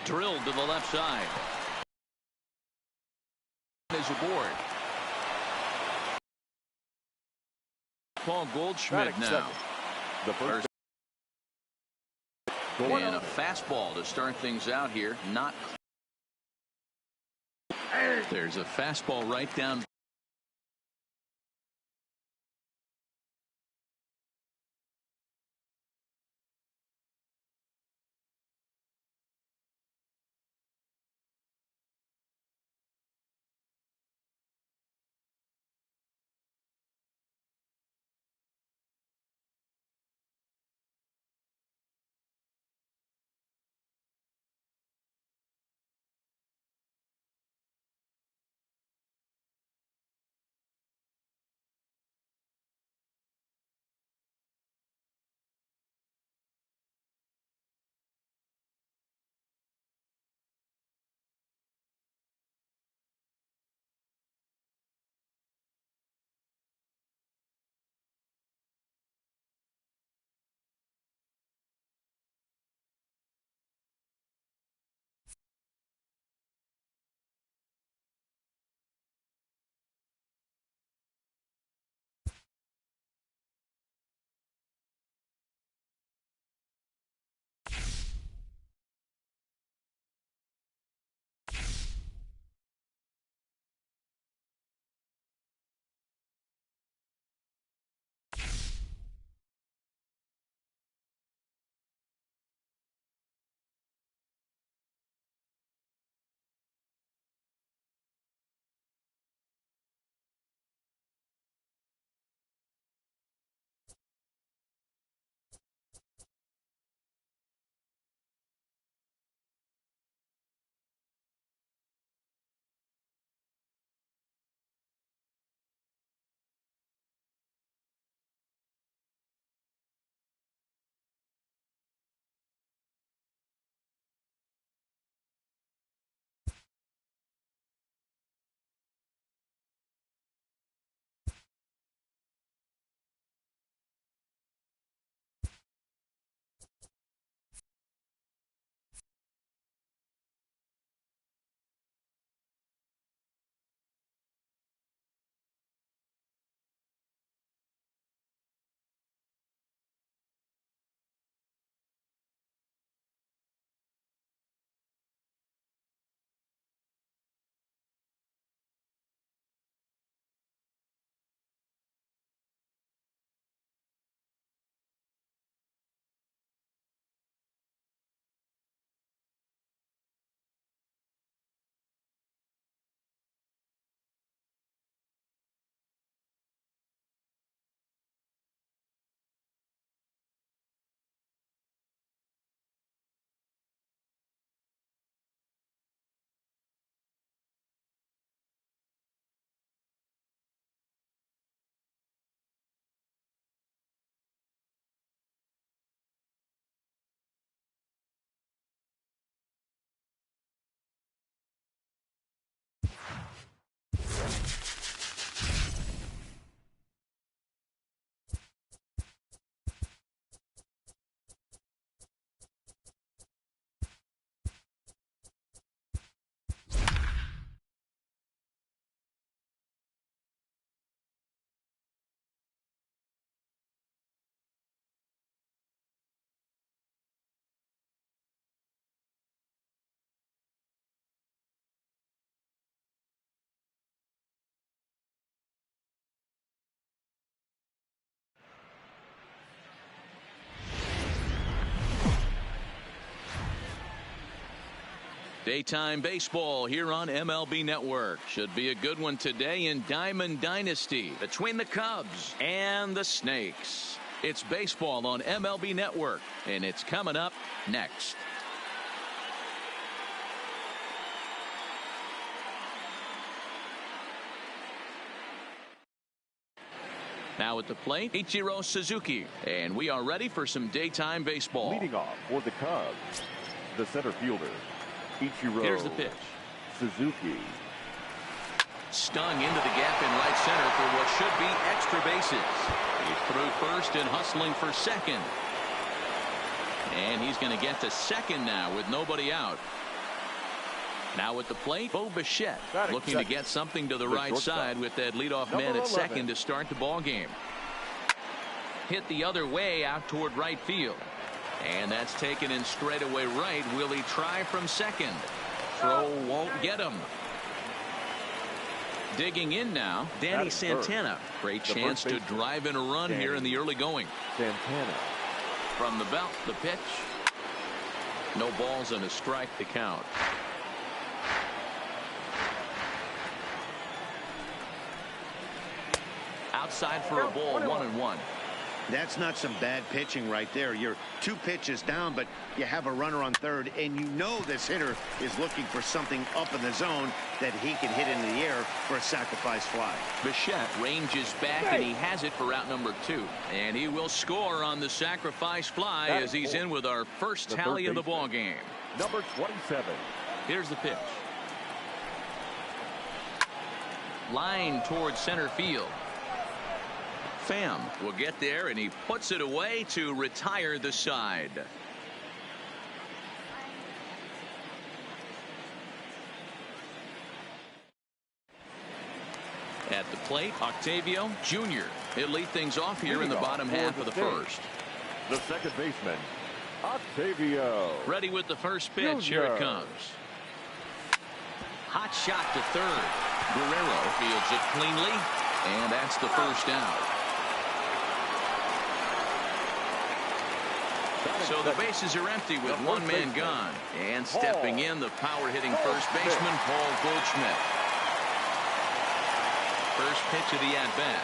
Drilled to the left side. Is aboard. Paul Goldschmidt now. The first. And a fastball to start things out here. Not. There's a fastball right down. Daytime baseball here on MLB Network. Should be a good one today in Diamond Dynasty between the Cubs and the Snakes. It's baseball on MLB Network, and it's coming up next. Now at the plate, Ichiro Suzuki, and we are ready for some daytime baseball. Leading off for the Cubs, the center fielder, Ichiro. Here's the pitch. Suzuki. Stung into the gap in right center for what should be extra bases. He's through first and hustling for second. And he's going to get to second now with nobody out. Now at the plate, Bo Bichette looking to get something to the right shortstop. side with that leadoff man at second to start the ball game. Hit the other way out toward right field. And that's taken in straightaway right. Will he try from second? Throw won't get him. Digging in now, Danny Santana. Great chance to drive in a run here in the early going. Santana. From the belt, the pitch. No balls and a strike to count. Outside for a ball, 1-1. That's not some bad pitching right there. You're 2 pitches down, but you have a runner on third, and you know this hitter is looking for something up in the zone that he can hit into the air for a sacrifice fly. Bichette ranges back, and he has it for out number 2. And he will score on the sacrifice fly as he's in with our first tally of the ball game. Number 27. Here's the pitch. Line towards center field. Pham will get there, and he puts it away to retire the side. At the plate, Octavio Jr. He'll lead things off here in the bottom half of the first. The second baseman, Octavio. Ready with the first pitch. Here it comes. Hot shot to third. Guerrero fields it cleanly, and that's the first out. So the bases are empty with one man gone. And stepping in, the power-hitting first baseman, Paul Goldschmidt. First pitch of the at-bat.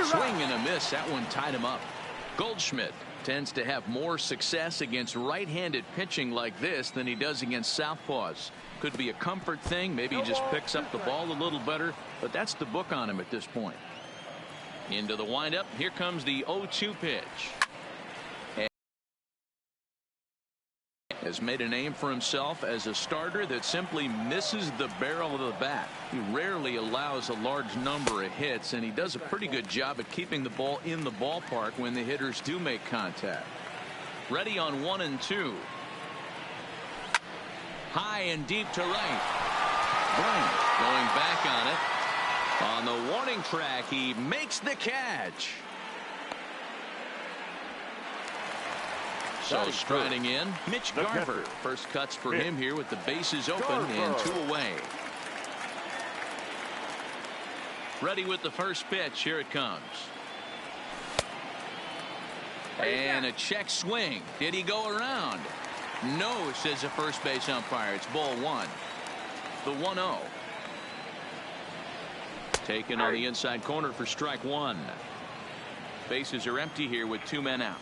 Swing and a miss. That one tied him up. Goldschmidt tends to have more success against right-handed pitching like this than he does against southpaws. Could be a comfort thing. Maybe he just picks up the ball a little better. But that's the book on him at this point. Into the windup. Here comes the 0-2 pitch. Has made a name for himself as a starter that simply misses the barrel of the bat. He rarely allows a large number of hits, and he does a pretty good job at keeping the ball in the ballpark when the hitters do make contact. Ready on 1-2. High and deep to right. Bryant going back on it. On the warning track, he makes the catch. So striding in, Mitch Garver. First cuts for him here with the bases open and 2 away. Ready with the first pitch. Here it comes. And a check swing. Did he go around? No, says the first base umpire. It's ball 1. The 1-0. Taken on the inside corner for strike 1. Bases are empty here with 2 men out.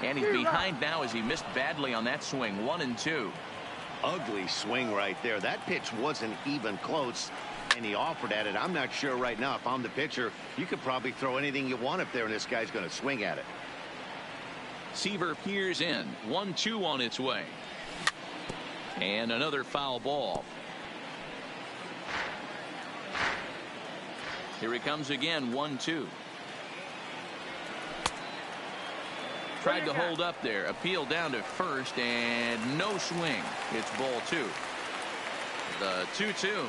And he's behind now as he missed badly on that swing. 1-2. Ugly swing right there. That pitch wasn't even close, and he offered at it. I'm not sure right now if I'm the pitcher. You could probably throw anything you want up there, and this guy's going to swing at it. Seaver peers in. 1-2 on its way. And another foul ball. Here he comes again. 1-2. Tried to hold up there. Appeal down to first, and no swing. It's ball 2. The 2-2.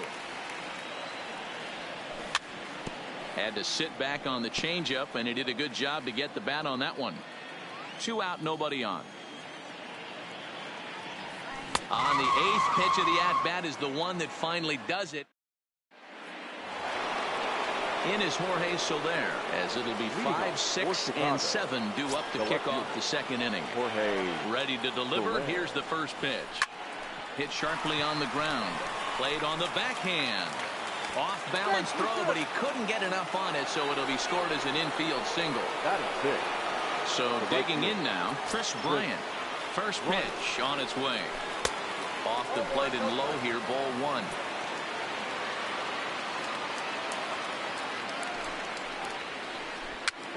Had to sit back on the changeup, and he did a good job to get the bat on that one. 2 out, nobody on. On the 8th pitch of the at-bat is the one that finally does it. In is Jorge Soler, as it'll be 5, 6, and 7 due up to kick off the second inning. Ready to deliver. Here's the first pitch. Hit sharply on the ground. Played on the backhand. Off balance throw, but he couldn't get enough on it, so it'll be scored as an infield single. That is big. So digging in now, Chris Bryant. First pitch on its way. Off the plate and low here, ball 1.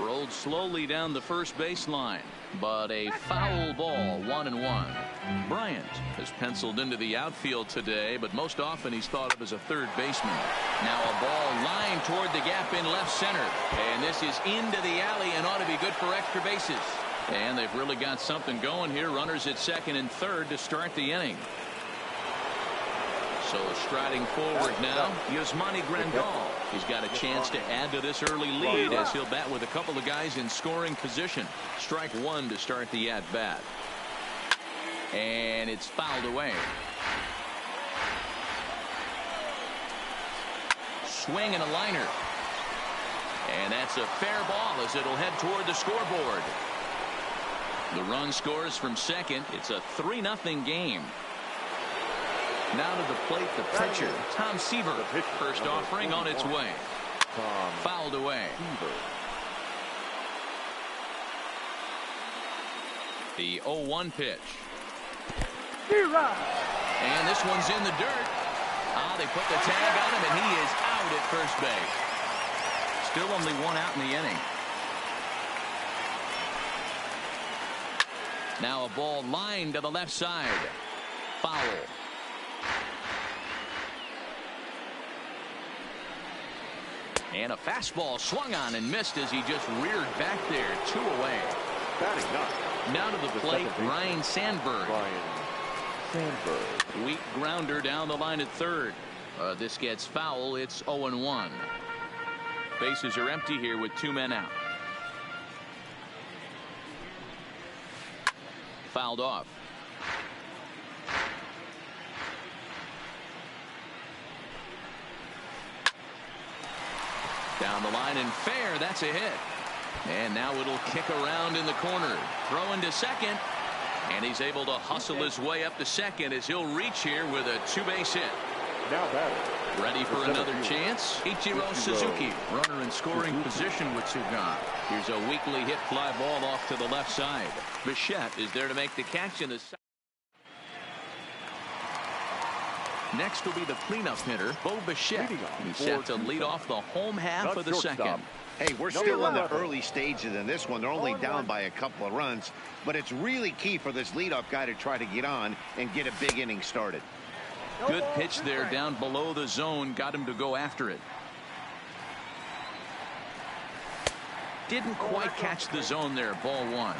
Rolled slowly down the first baseline, but a foul ball. 1-1. Bryant has penciled into the outfield today, but most often he's thought of as a third baseman. Now a ball lined toward the gap in left center, and this is into the alley and ought to be good for extra bases. And they've really got something going here. Runners at second and third to start the inning. So striding forward now, Yasmani Grandal. He's got a chance to add to this early lead as he'll bat with a couple of guys in scoring position. Strike one to start the at-bat. And it's fouled away. Swing and a liner. And that's a fair ball as it'll head toward the scoreboard. The run scores from second. It's a 3-0 game. Now to the plate, the pitcher, Tom Seaver. First offering on its way. Fouled away. The 0-1 pitch. And this one's in the dirt. They put the tag on him, and he is out at first base. Still only one out in the inning. Now a ball lined to the left side. Foul. And a fastball swung on and missed as he just reared back there. 2 away. Now to the plate, Ryan Sandberg. Weak grounder down the line at third. This gets foul. It's 0-1. Bases are empty here with 2 men out. Fouled off. Down the line and fair. That's a hit. And now it'll kick around in the corner. Throwing to second. And he's able to hustle his way up to second as he'll reach here with a 2-base hit. Now batter. Ready for another chance. Ichiro Suzuki. Runner in scoring position with 2 gone. Here's a weakly hit fly ball off to the left side. Bichette is there to make the catch in the side. Next will be the cleanup hitter, Bo Bichette. He's set to lead off the home half of the second. Hey, we're still in the early stages in this one. They're only down by a couple of runs, but it's really key for this leadoff guy to try to get on and get a big inning started. Good pitch there down below the zone. Got him to go after it. Didn't quite catch the zone there. Ball 1.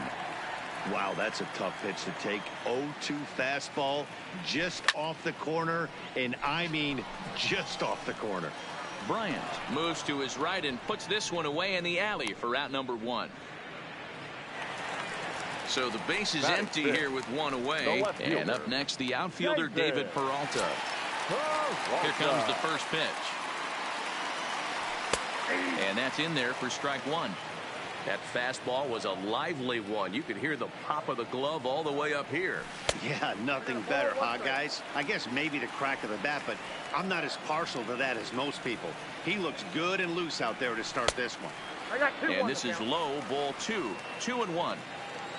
Wow, that's a tough pitch to take. 0-2 fastball just off the corner, and I mean just off the corner. Bryant moves to his right and puts this one away in the alley for out number 1. So the base is empty here with 1 away. And up next, the outfielder, David Peralta. Here comes the first pitch. And that's in there for strike 1. That fastball was a lively one. You could hear the pop of the glove all the way up here. Yeah, nothing better, huh, guys? I guess maybe the crack of the bat, but I'm not as partial to that as most people. He looks good and loose out there to start this one. And this is low, ball 2. 2-1.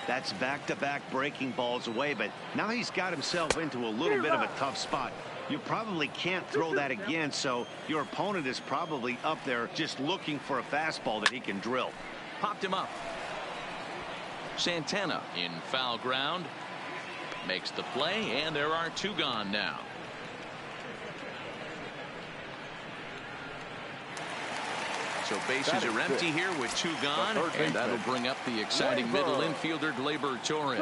That's back-to-back breaking balls away, but now he's got himself into a little bit of a tough spot. You probably can't throw that again, so your opponent is probably up there just looking for a fastball that he can drill. Popped him up. Santana in foul ground. Makes the play, and there are 2 gone now. So bases are empty here with 2 gone, and that'll bring up the exciting middle infielder, Gleyber Torres.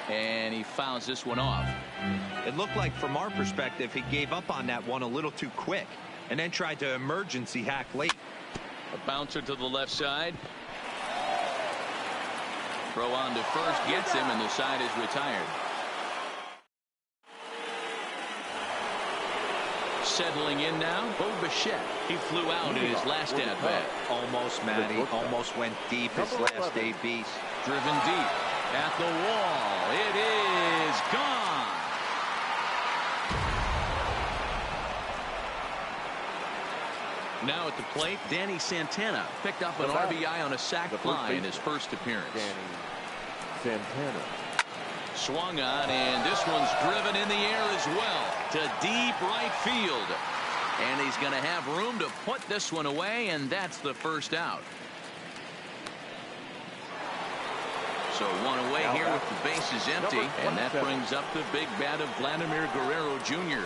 And he fouls this one off. It looked like, from our perspective, he gave up on that one a little too quick and then tried to emergency hack late. A bouncer to the left side. Throw on to first, gets him, and the side is retired. Settling in now, Bo Bichette. He flew out in his last at-bat. Almost, Matty. Almost went deep his last ABs. Driven deep at the wall. It is gone. Now at the plate, Danny Santana picked up an RBI on a sac fly in his first appearance. Santana. Swung on, and this one's driven in the air as well to deep right field. And he's going to have room to put this one away, and that's the first out. So 1 away here with the bases empty, and that brings up the big bat of Vladimir Guerrero Jr.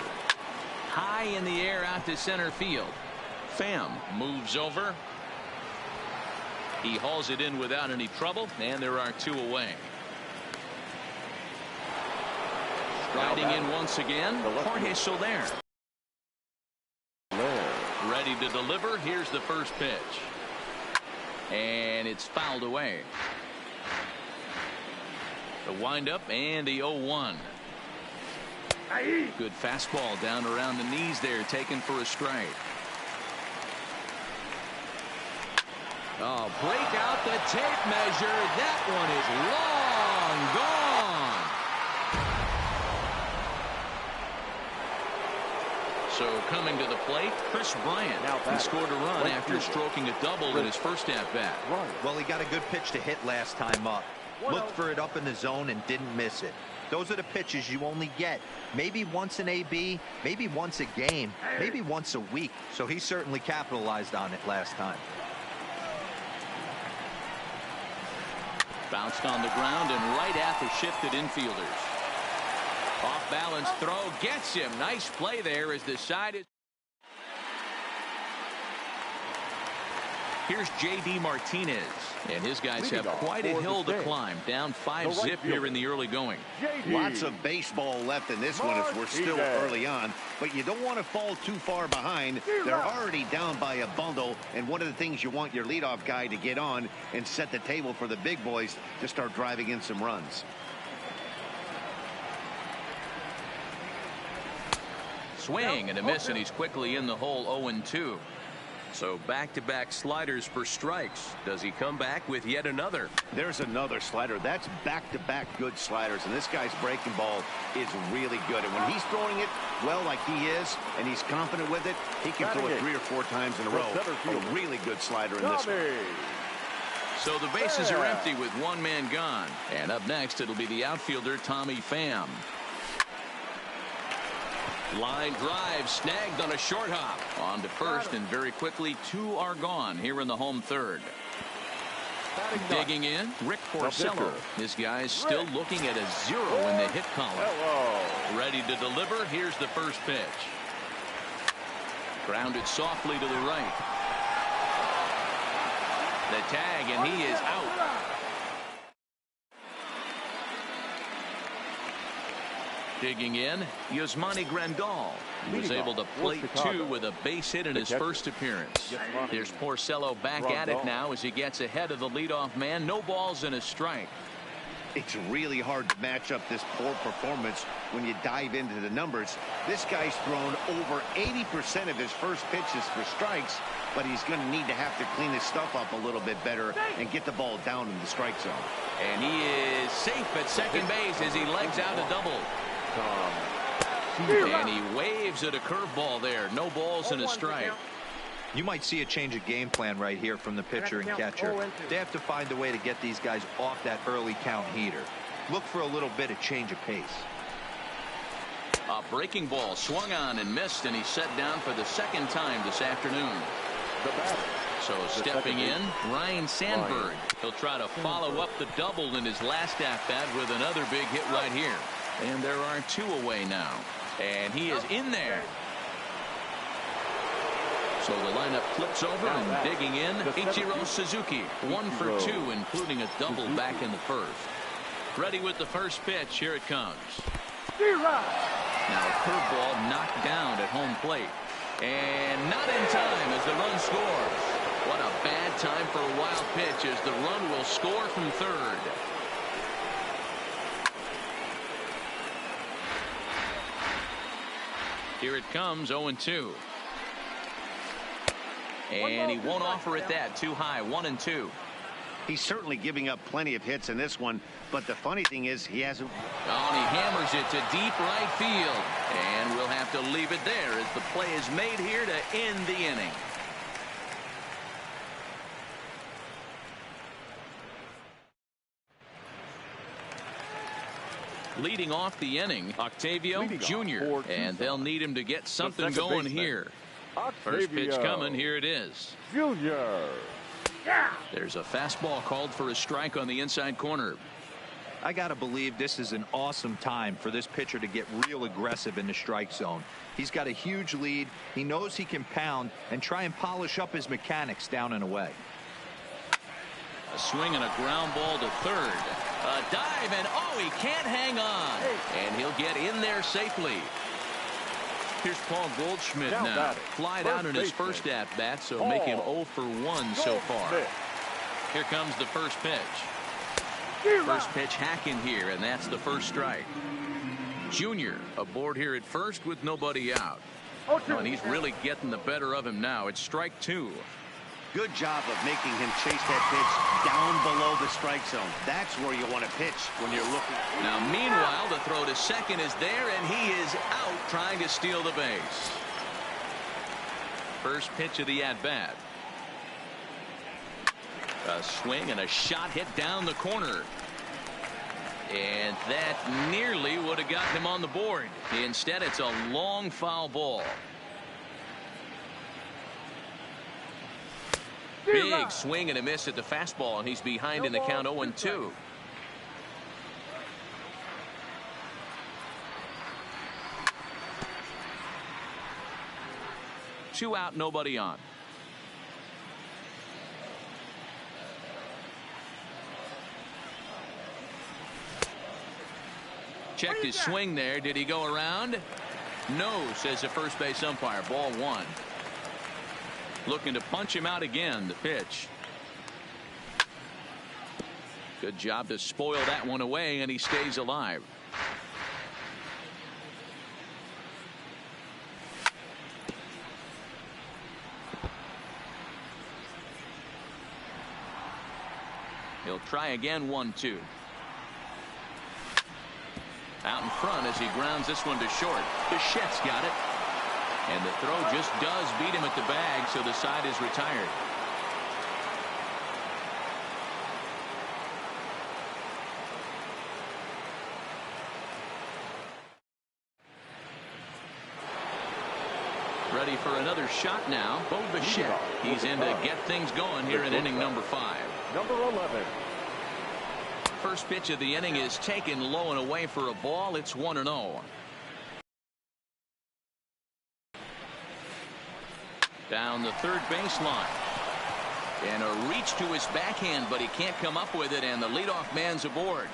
High in the air out to center field. Pham moves over. He hauls it in without any trouble, and there are 2 away. Riding in once again, Jorge Soler. Ready to deliver. Here's the first pitch. And it's fouled away. The windup and the 0-1. Good fastball down around the knees there, taken for a strike. Oh, break out the tape measure. That one is long gone. So coming to the plate, Chris Bryant. He scored a run after stroking a double in his first at-bat. Well, he got a good pitch to hit last time up. Looked for it up in the zone and didn't miss it. Those are the pitches you only get maybe once an AB, maybe once a game, maybe once a week. So he certainly capitalized on it last time. Bounced on the ground and right at the shifted infielders. Off balance throw gets him. Nice play there as the side is. Here's J.D. Martinez, and his guys have quite a hill to climb. Down 5-zip here in the early going. Lots of baseball left in this one as we're still early on, but you don't want to fall too far behind. They're already down by a bundle, and one of the things you want your leadoff guy to get on and set the table for the big boys to start driving in some runs. Swing and a miss, and he's quickly in the hole. 0-2. So back-to-back sliders for strikes. Does he come back with yet another? There's another slider. That's back-to-back good sliders, and this guy's breaking ball is really good. And when he's throwing it well like he is, and he's confident with it, he can throw it 3 or 4 times in a row. A really good slider in this one. So the bases are empty with 1 man gone. And up next, it'll be the outfielder, Tommy Pham. Line drive snagged on a short hop. On to first, and very quickly 2 are gone here in the home third. Digging in, Rick Porcello. This guy's still looking at a 0 in the hit column. Ready to deliver. Here's the first pitch. Grounded softly to the right. The tag, and he is out. Digging in, Yasmani Grandal. He was able to plate 2 with a base hit in his first appearance. Here's Porcello back at it now as he gets ahead of the leadoff man. No balls and a strike. It's really hard to match up this poor performance when you dive into the numbers. This guy's thrown over 80% of his first pitches for strikes, but he's going to need to have to clean his stuff up a little bit better and get the ball down in the strike zone. And he is safe at second base as he legs out a double. And he waves at a curveball there. No balls and a strike. You might see a change of game plan right here from the pitcher and catcher. They have to find a way to get these guys off that early count heater. Look for a little bit of change of pace. A breaking ball swung on and missed, and he's set down for the 2nd time this afternoon. So stepping in, Ryan Sandberg. He'll try to follow up the double in his last at-bat with another big hit right here. And there are 2 away now. And he is in there. So the lineup flips over, and digging in, Ichiro Suzuki. 1 for 2, including a double back in the first. Ready with the first pitch. Here it comes. Now a curveball knocked down at home plate. And not in time as the run scores. What a bad time for a wild pitch as the run will score from third. Here it comes, 0-2. And he won't offer it that. Too high, 1-2. He's certainly giving up plenty of hits in this one, but the funny thing is he hasn't. Oh, and he hammers it to deep right field. And we'll have to leave it there as the play is made here to end the inning. Leading off the inning, Octavio Jr. And they'll need him to get something going here. First pitch coming. Here it is. Junior. There's a fastball called for a strike on the inside corner. I got to believe this is an awesome time for this pitcher to get real aggressive in the strike zone. He's got a huge lead. He knows he can pound and try and polish up his mechanics down and away. A swing and a ground ball to third. A dive, and oh, he can't hang on. And he'll get in there safely. Here's Paul Goldschmidt now. Flied out in his first at-bat, so make him 0 for 1 so far. Here comes the first pitch. First pitch hacking here, and that's the first strike. Junior aboard here at first with nobody out. Oh, and he's really getting the better of him now. It's strike 2. Good job of making him chase that pitch down below the strike zone. That's where you want to pitch when you're looking. Now, meanwhile, the throw to second is there, and he is out trying to steal the base. First pitch of the at-bat. A swing and a shot hit down the corner. And that nearly would have gotten him on the board. Instead, it's a long foul ball. Big swing and a miss at the fastball, and he's behind in the count 0-2. Two out, nobody on. Checked his swing there. Did he go around? No, says the first base umpire. Ball 1. Looking to punch him out again. The pitch. Good job to spoil that one away, and he stays alive. He'll try again. 1-2. Out in front as he grounds this one to short. Bichette's got it. And the throw just does beat him at the bag, so the side is retired. Ready for another shot now. Bo Bichette. He's in to get things going here in inning number 5. Number 11. First pitch of the inning is taken low and away for a ball. It's 1-0. Down the third baseline. And a reach to his backhand, but he can't come up with it, and the leadoff man's aboard.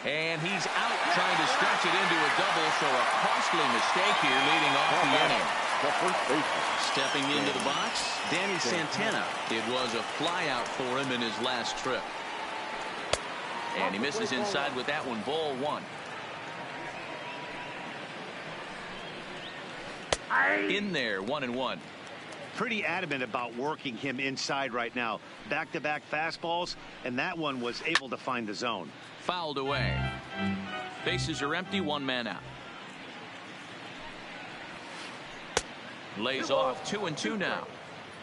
And he's out trying to stretch it into a double, so a costly mistake here leading off the inning. Stepping into the box, Danny Santana. It was a flyout for him in his last trip. And he misses inside with that one. Ball 1. In there, 1-1. Pretty adamant about working him inside right now. Back-to-back fastballs, and that one was able to find the zone. Fouled away. Bases are empty. 1 man out. Lays off. 2-2 now.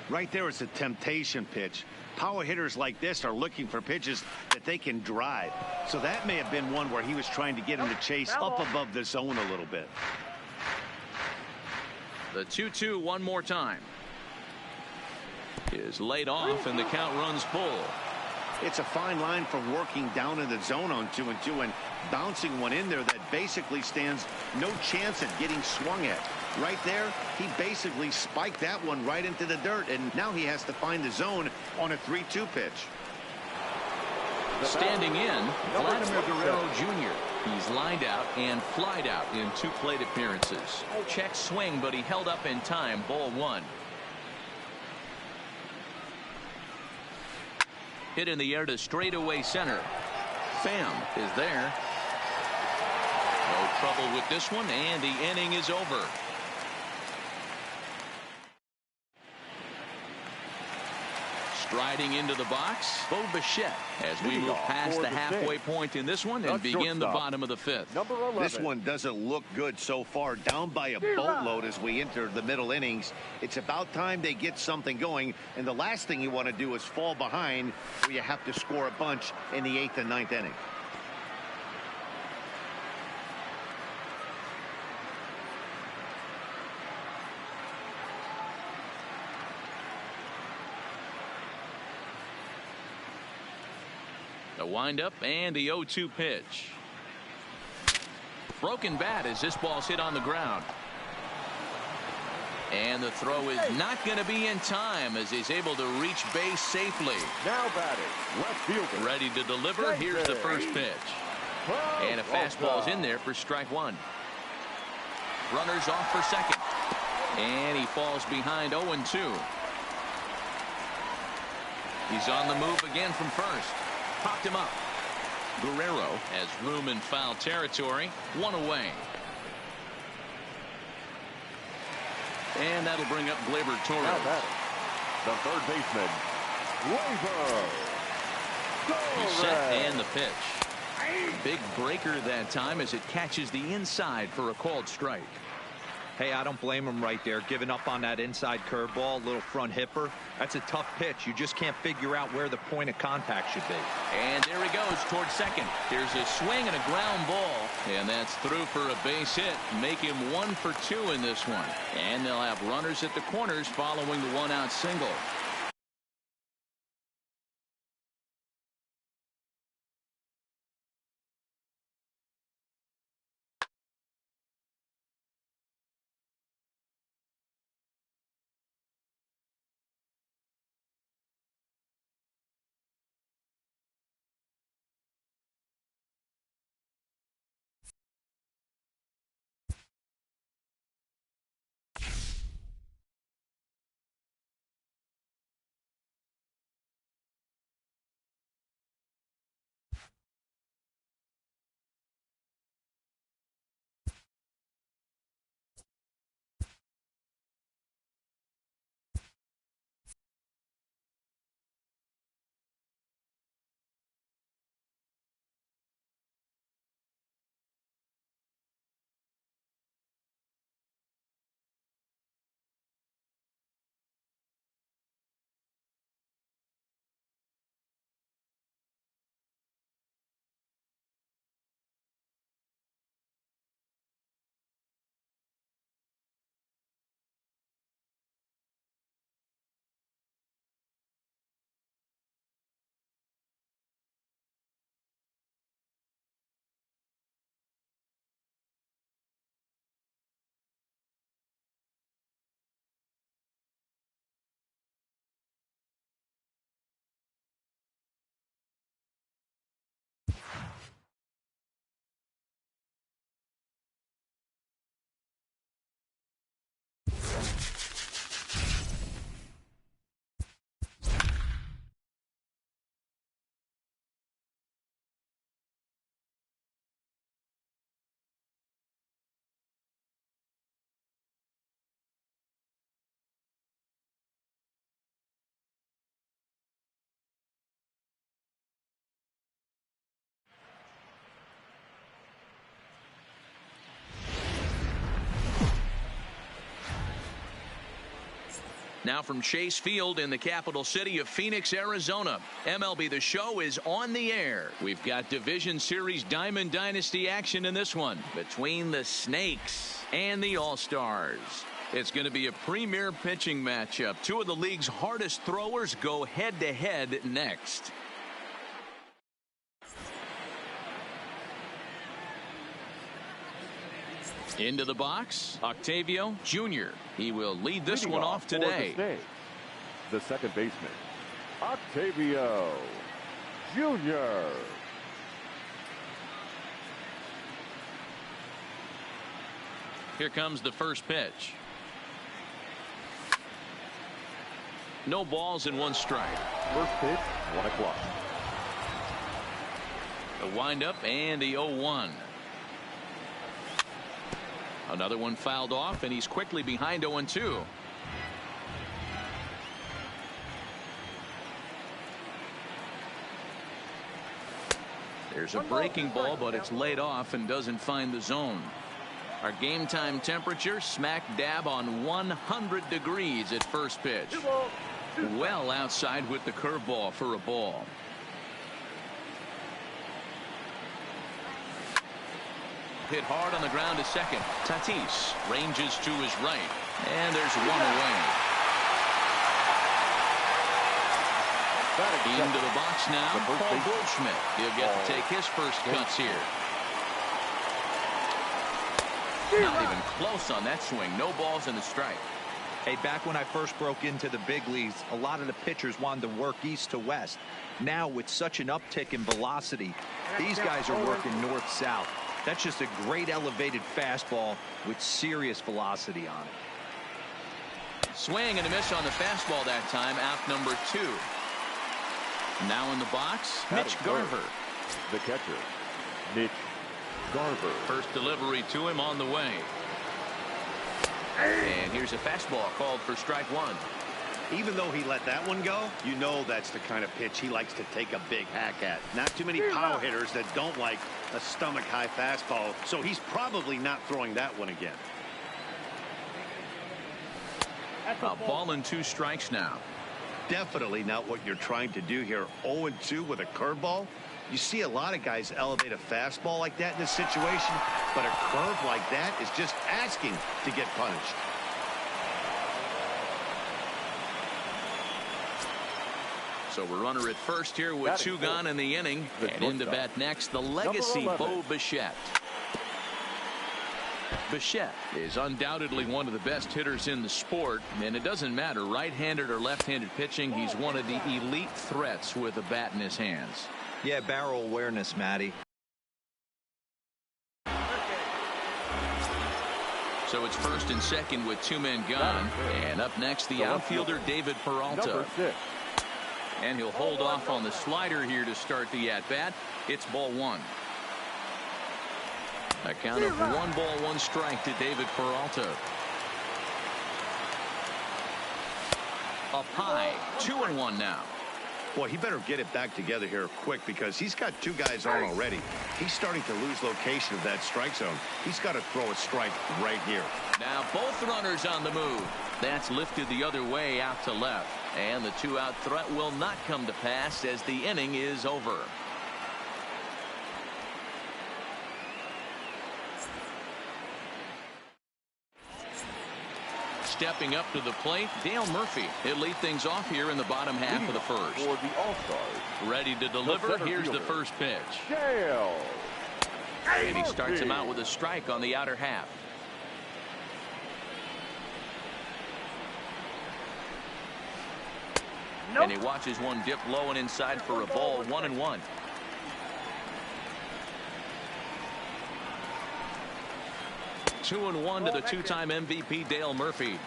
Right there is a temptation pitch. Power hitters like this are looking for pitches that they can drive. So that may have been one where he was trying to get him to chase up above the zone a little bit. The 2-2 one more time. Is laid off, and the count runs full. It's a fine line for working down in the zone on 2-2 and bouncing one in there that basically stands no chance at getting swung at. Right there, he basically spiked that one right into the dirt, and now he has to find the zone on a 3-2 pitch. Standing in, Vladimir Guerrero Jr. He's lined out and flied out in 2 plate appearances. Check swing, but he held up in time. Ball 1. Hit in the air to straightaway center. Pham is there. No trouble with this one, and the inning is over. Striding into the box, Bo Bichette, as we move past the halfway point in this one and begin the bottom of the 5th. This one doesn't look good so far. Down by a boatload as we enter the middle innings. It's about time they get something going, and the last thing you want to do is fall behind where you have to score a bunch in the 8th and 9th inning. The windup and the 0-2 pitch. Broken bat as this ball's hit on the ground. And the throw is not going to be in time as he's able to reach base safely. Now batting, left fielder. Ready to deliver. Here's the first pitch. And a fastball's in there for strike one. Runners off for second. And he falls behind 0-2. He's on the move again from first. Popped him up. Guerrero has room in foul territory. One away. And that'll bring up Gleyber Torres. The third baseman, Gleyber. He's set and the pitch. Big breaker that time as it catches the inside for a called strike. Hey, I don't blame him right there, giving up on that inside curveball, little front hipper. That's a tough pitch. You just can't figure out where the point of contact should be. And there he goes towards second. Here's a swing and a ground ball. And that's through for a base hit. Make him 1 for 2 in this one. And they'll have runners at the corners following the one-out single. Now from Chase Field in the capital city of Phoenix, Arizona, MLB The Show is on the air. We've got Division Series Diamond Dynasty action in this one between the Snakes and the All-Stars. It's going to be a premier pitching matchup. Two of the league's hardest throwers go head-to-head next. Into the box, Octavio Jr. He will lead this one off today. The second baseman, Octavio Jr. Here comes the first pitch. No balls and one strike. First pitch, 1 o'clock. A windup and the 0-1. Another one fouled off, and he's quickly behind 0-2. There's a breaking ball, but it's laid off and doesn't find the zone. Our game time temperature smack dab on 100 degrees at first pitch. Well outside with the curveball for a ball. Hit hard on the ground to second. Tatis ranges to his right. And there's one away. Into the box now, Paul Goldschmidt. He'll get to take his first cuts here. Not even close on that swing. No balls and a strike. Hey, back when I first broke into the big leagues, a lot of the pitchers wanted to work east to west. Now, with such an uptick in velocity, these guys are working north-south. That's just a great elevated fastball with serious velocity on it. Swing and a miss on the fastball that time. Out number 2. Now in the box, Mitch Garver. The catcher, Mitch Garver. First delivery to him on the way. And here's a fastball called for strike 1. Even though he let that one go, you know that's the kind of pitch he likes to take a big hack at. Not too many power hitters that don't like a stomach-high fastball, so he's probably not throwing that one again. A ball and 2 strikes now. Definitely not what you're trying to do here. 0-2 with a curveball. You see a lot of guys elevate a fastball like that in this situation, but a curve like that is just asking to get punished. So we're runner at first here with 2 gone in the inning. And in to bat next, the legacy Bo Bichette. Bichette is undoubtedly one of the best hitters in the sport, and it doesn't matter right-handed or left-handed pitching. He's one of the elite threats with a bat in his hands. Yeah, barrel awareness, Matty. So it's first and second with 2 men gone. And up next, the outfielder David Peralta. And he'll hold off on the slider here to start the at-bat. It's ball 1. A count of 1 ball, 1 strike to David Peralta. Up high, 2-1 now. Boy, he better get it back together here quick because he's got 2 guys on already. He's starting to lose location of that strike zone. He's got to throw a strike right here. Now both runners on the move. That's lifted the other way out to left. And the 2-out threat will not come to pass as the inning is over. Stepping up to the plate, Dale Murphy. He'll lead things off here in the bottom half of the first. For the All-Stars, ready to deliver. Here's the first pitch. Dale. And he starts him out with a strike on the outer half. And he watches one dip low and inside for a ball. 1-1. Two and 1 to the 2-time MVP Dale Murphy.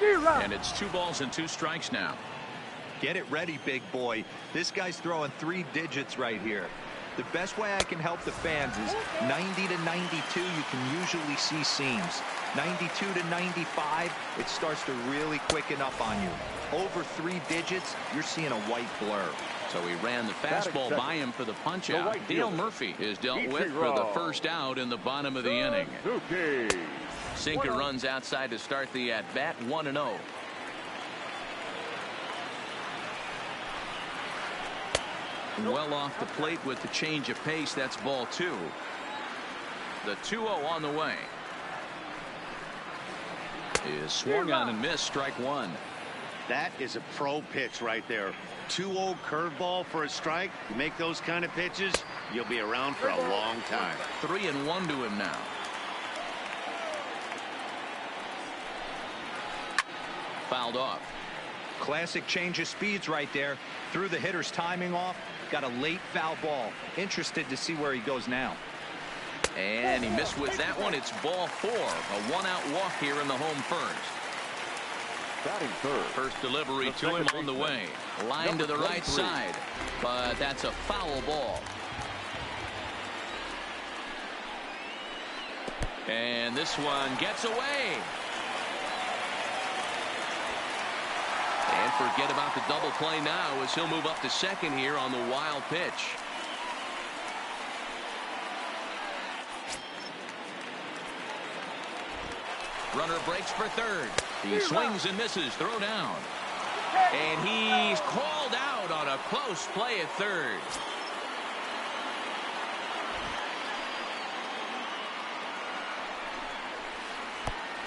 And it's 2 balls and 2 strikes now. Get it ready, big boy. This guy's throwing 3 digits right here. The best way I can help the fans is 90 to 92. You can usually see seams. 92 to 95, it starts to really quicken up on you. Over 3 digits, you're seeing a white blur. So he ran the fastball by him for the punch out. Dale Murphy is dealt with for the first out in the bottom of the inning. Sinker runs outside to start the at bat. 1-0. Well off the plate with the change of pace. That's ball 2. The 2-0 on the way. Is swung on and missed. Strike 1. That is a pro pitch right there. 2-0 curveball for a strike. You make those kind of pitches, you'll be around for a long time. 3-1 to him now. Fouled off. Classic change of speeds right there. Threw the hitter's timing off. Got a late foul ball. Interested to see where he goes now. And he missed with that one. It's ball 4. A 1-out walk here in the home first. Batting third. First delivery to him on the way. Line to the right side. But that's a foul ball. And this one gets away. And forget about the double play now as he'll move up to second here on the wild pitch. Runner breaks for third. He swings and misses. Throw down. And he's called out on a close play at third.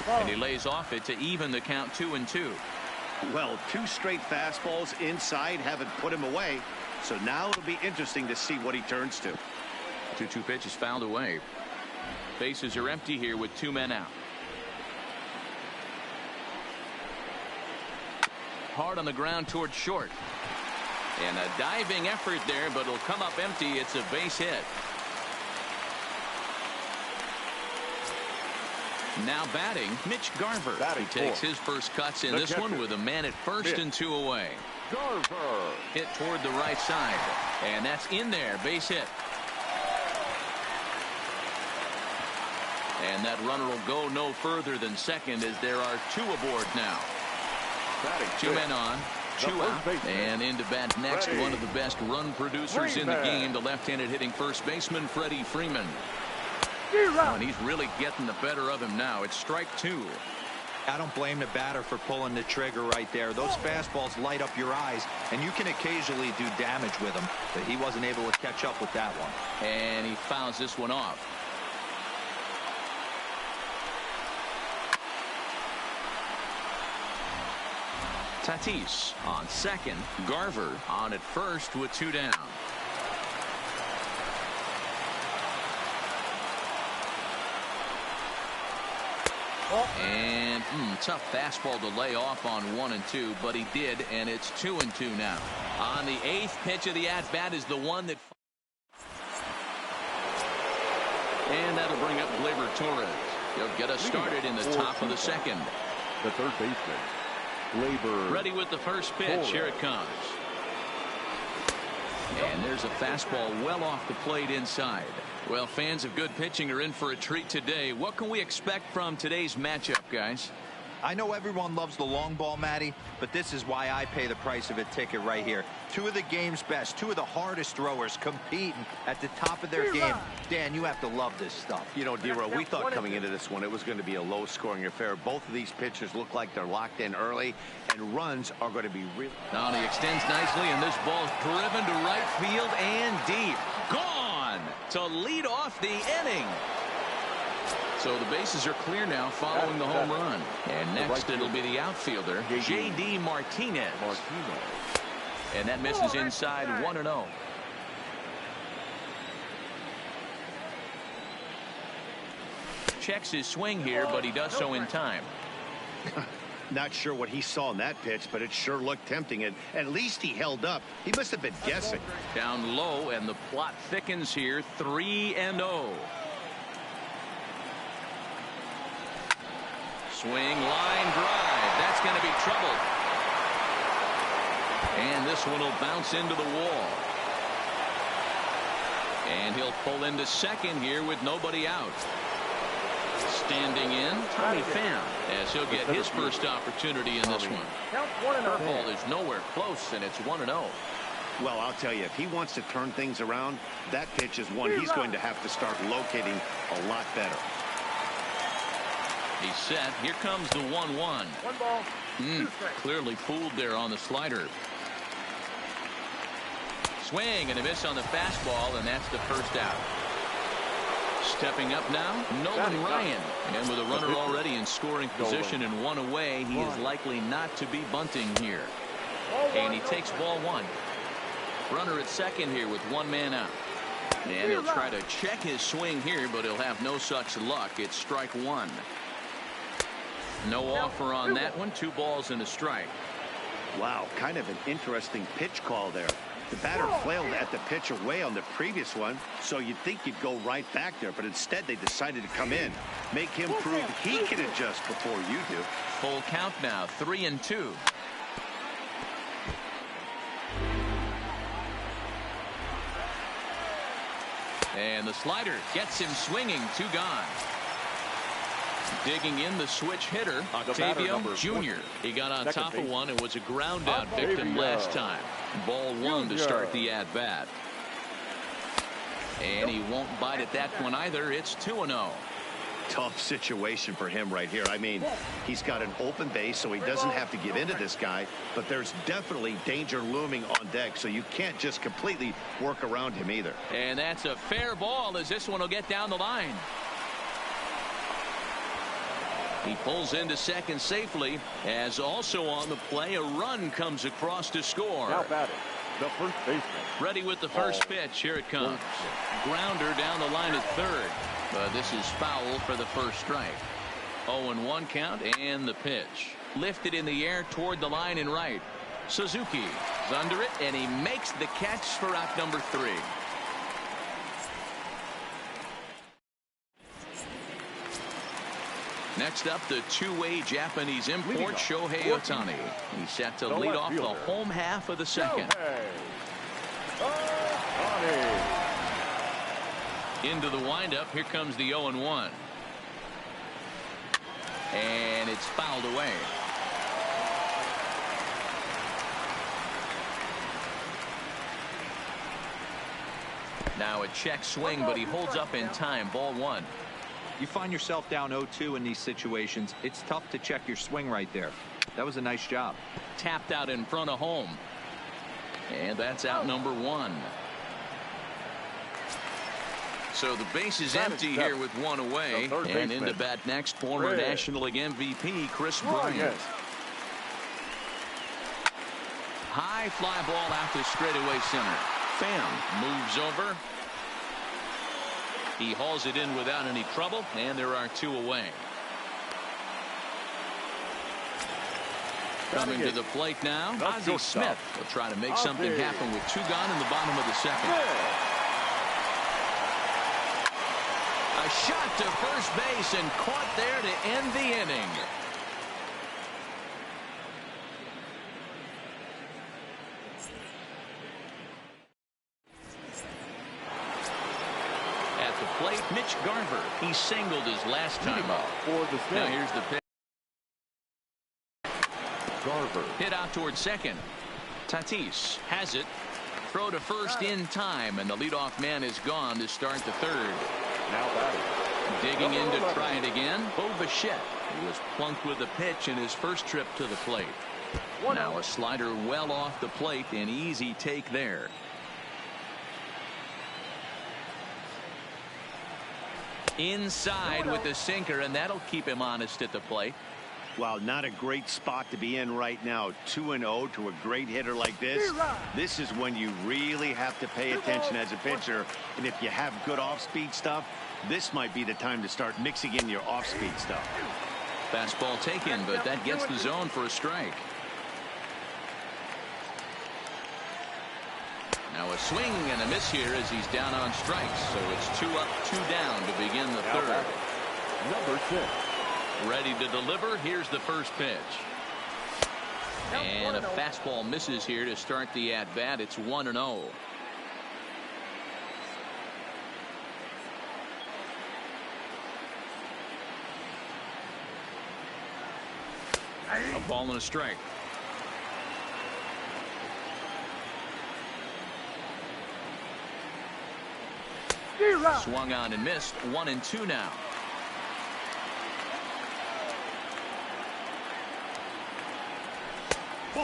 And he lays off it to even the count 2-2. Well, 2 straight fastballs inside haven't put him away. So now it'll be interesting to see what he turns to. 2-2 pitch is fouled away. Bases are empty here with 2 men out. Hard on the ground towards short. And a diving effort there, but it'll come up empty. It's a base hit. Now batting, Mitch Garver. He takes his first cuts in this one with a man at first and 2 away. Garver. Hit toward the right side. And that's in there. Base hit. And that runner will go no further than second as there are 2 aboard now. 2 men on, 2 out, and into bat next, one of the best run producers in the game, the left-handed hitting first baseman, Freddie Freeman. And he's really getting the better of him now. It's strike 2. I don't blame the batter for pulling the trigger right there. Those fastballs light up your eyes, and you can occasionally do damage with them, but he wasn't able to catch up with that one. And he fouls this one off. Tatis on second. Garver on at first with 2 down. And tough fastball to lay off on 1 and 2, but he did, and it's 2 and 2 now. On the 8th pitch of the at-bat is the one that... And that'll bring up Gleyber Torres. He'll get us started in the top of the second. The third baseman, Gleyber. Ready with the first pitch. Torres. Here it comes. And there's a fastball well off the plate inside. Well, fans of good pitching are in for a treat today. What can we expect from today's matchup, guys? I know everyone loves the long ball, Matty, but this is why I pay the price of a ticket right here. 2 of the game's best, 2 of the hardest throwers competing at the top of their game. Dan, you have to love this stuff. You know, D-Row, we thought coming into this one it was going to be a low-scoring affair. Both of these pitchers look like they're locked in early, and runs are going to be real. Now he extends nicely, and this ball's driven to right field and deep. Gone to lead off the inning. So the bases are clear now following the home run. And next it'll be the outfielder, J.D. Martinez. And that misses inside 1-0. Checks his swing here, but he does so in time. Not sure what he saw in that pitch, but it sure looked tempting. And at least he held up. He must have been guessing. Down low, and the plot thickens here, 3-0. Swing, line drive. That's going to be trouble. And this one will bounce into the wall. And he'll pull into second here with nobody out. Standing in, Tommy Pham, as he'll get his first opportunity in this one. Curveball is nowhere close, and it's 1-0. Well, I'll tell you, if he wants to turn things around, that pitch is one he's going to have to start locating a lot better. He's set. Here comes the 1-1. 1 ball. Clearly fooled there on the slider. Swing and a miss on the fastball, and that's the first out. Stepping up now, Nolan Ryan. And with a runner already in scoring position and 1 away, he is likely not to be bunting here. And he takes ball 1. Runner at second here with 1 man out. And he'll try to check his swing here, but he'll have no such luck. It's strike 1. No offer on that one. 2 balls and a strike. Wow, kind of an interesting pitch call there. The batter flailed at the pitch away on the previous one, so you'd think you'd go right back there, but instead they decided to come in. Make him prove he can adjust before you do. Full count now, 3-2. And the slider gets him swinging. 2 gone. Digging in the switch hitter, Octavio Jr. He got on top of one and was a ground out victim last time. Ball 1 to start the at bat. And he won't bite at that one either. It's 2-0. Tough situation for him right here. I mean, he's got an open base, so he doesn't have to give in to this guy, but there's definitely danger looming on deck, so you can't just completely work around him either. And that's a fair ball as this one will get down the line. He pulls into second safely, as also on the play a run comes across to score. Now batting, the first baseman. Ready with the first pitch. Here it comes. Grounder down the line at third. But this is foul for the first strike. 0-1 count, and the pitch. Lifted in the air toward the line and right. Suzuki is under it, and he makes the catch for out number 3. Next up, the two-way Japanese import, Shohei Ohtani. He's set to lead off the home half of the second. Into the windup. Here comes the 0-1. And it's fouled away. Now a check swing, but he holds up in time. Ball 1. You find yourself down 0-2 in these situations. It's tough to check your swing right there. That was a nice job. Tapped out in front of home. And that's out number 1. So the base is empty here with 1 away. And into bat next, former National League MVP Chris Bryant. High fly ball out to straightaway center. Pham moves over. He hauls it in without any trouble, and there are 2 away. Coming to the plate now, Ozzie Smith will try to make something happen with 2 gone in the bottom of the second. A shot to first base and caught there to end the inning. At the plate, Mitch Garver. He singled his last time up. Now here's the pitch. Garver. Hit out towards second. Tatis has it. Throw to first in time, and the leadoff man is gone to start the third. Now batting. Digging in to try it again. Bo Bichette. He was plunked with a pitch in his first trip to the plate. Now a slider well off the plate. An easy take there. Inside with the sinker, and that'll keep him honest at the plate. Well, not a great spot to be in right now. 2-0 to a great hitter like this. This is when you really have to pay attention as a pitcher. And if you have good off-speed stuff, this might be the time to start mixing in your off-speed stuff. Fastball taken, but that gets the zone for a strike. Now a swing and a miss here as he's down on strikes. So it's 2 up, 2 down to begin the third. Number 6. Ready to deliver. Here's the first pitch. And a fastball misses here to start the at-bat. It's 1-0. A ball and a strike. Swung on and missed. 1-2 now.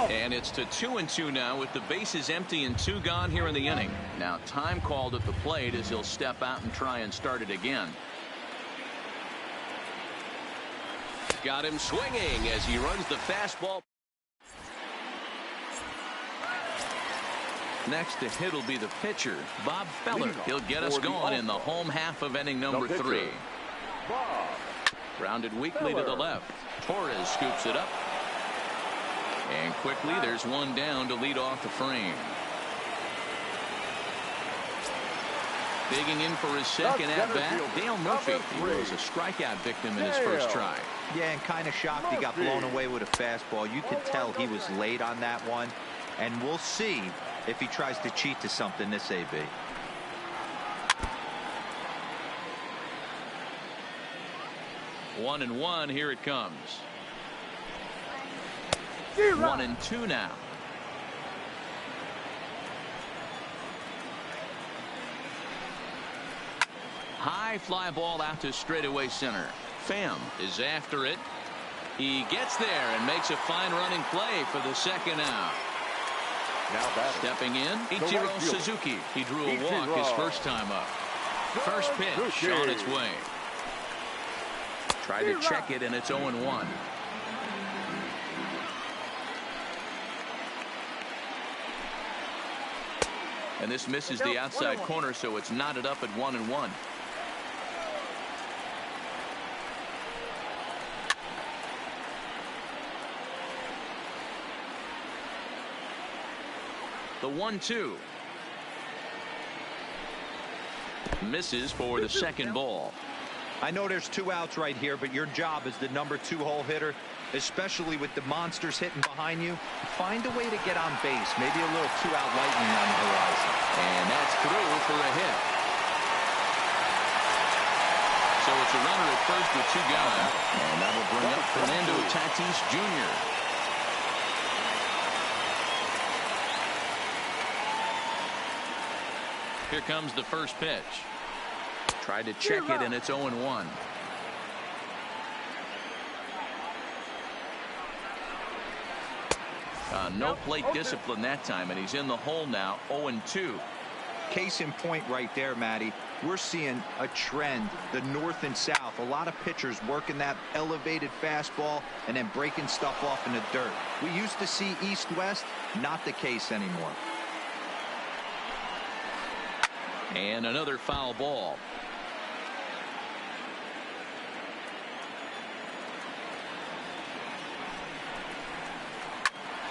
And it's to 2-2 now with the bases empty and 2 gone here in the inning. Now time called at the plate as he'll step out and try and start it again. Got him swinging as he runs the fastball. Next to hit will be the pitcher, Bob Feller. He'll get us going in the home half of inning number 3. Grounded weakly to the left. Torres scoops it up. And quickly there's one down to lead off the frame. Digging in for his second at bat, Dale Murphy. He was a strikeout victim in his first try. Yeah, and kind of shocked he got blown away with a fastball. You could tell he was late on that one. And we'll see if he tries to cheat to something this AB. One and one, here it comes. 1-2 now. High fly ball out to straightaway center. Pham is after it. He gets there and makes a fine running play for the second out. Now stepping in, Ichiro Suzuki. He drew a walk his first time up. First pitch on its way. Tried to check it, and it's 0-1. And this misses the outside corner, so it's knotted up at 1-1. The 1-2. Misses for the second ball. I know there's 2 outs right here, but your job as the number 2 hole hitter, especially with the monsters hitting behind you, find a way to get on base. Maybe a little 2-out lightning on the horizon. And that's through for a hit. So it's a runner at first with 2 gone. And that'll bring up Fernando Tatis Jr. Here comes the first pitch. Tried to check it, and it's 0-1. No plate discipline that time, and he's in the hole now, 0-2. Case in point right there, Matty. We're seeing a trend, the north and south. A lot of pitchers working that elevated fastball and then breaking stuff off in the dirt. We used to see east-west, not the case anymore. And another foul ball.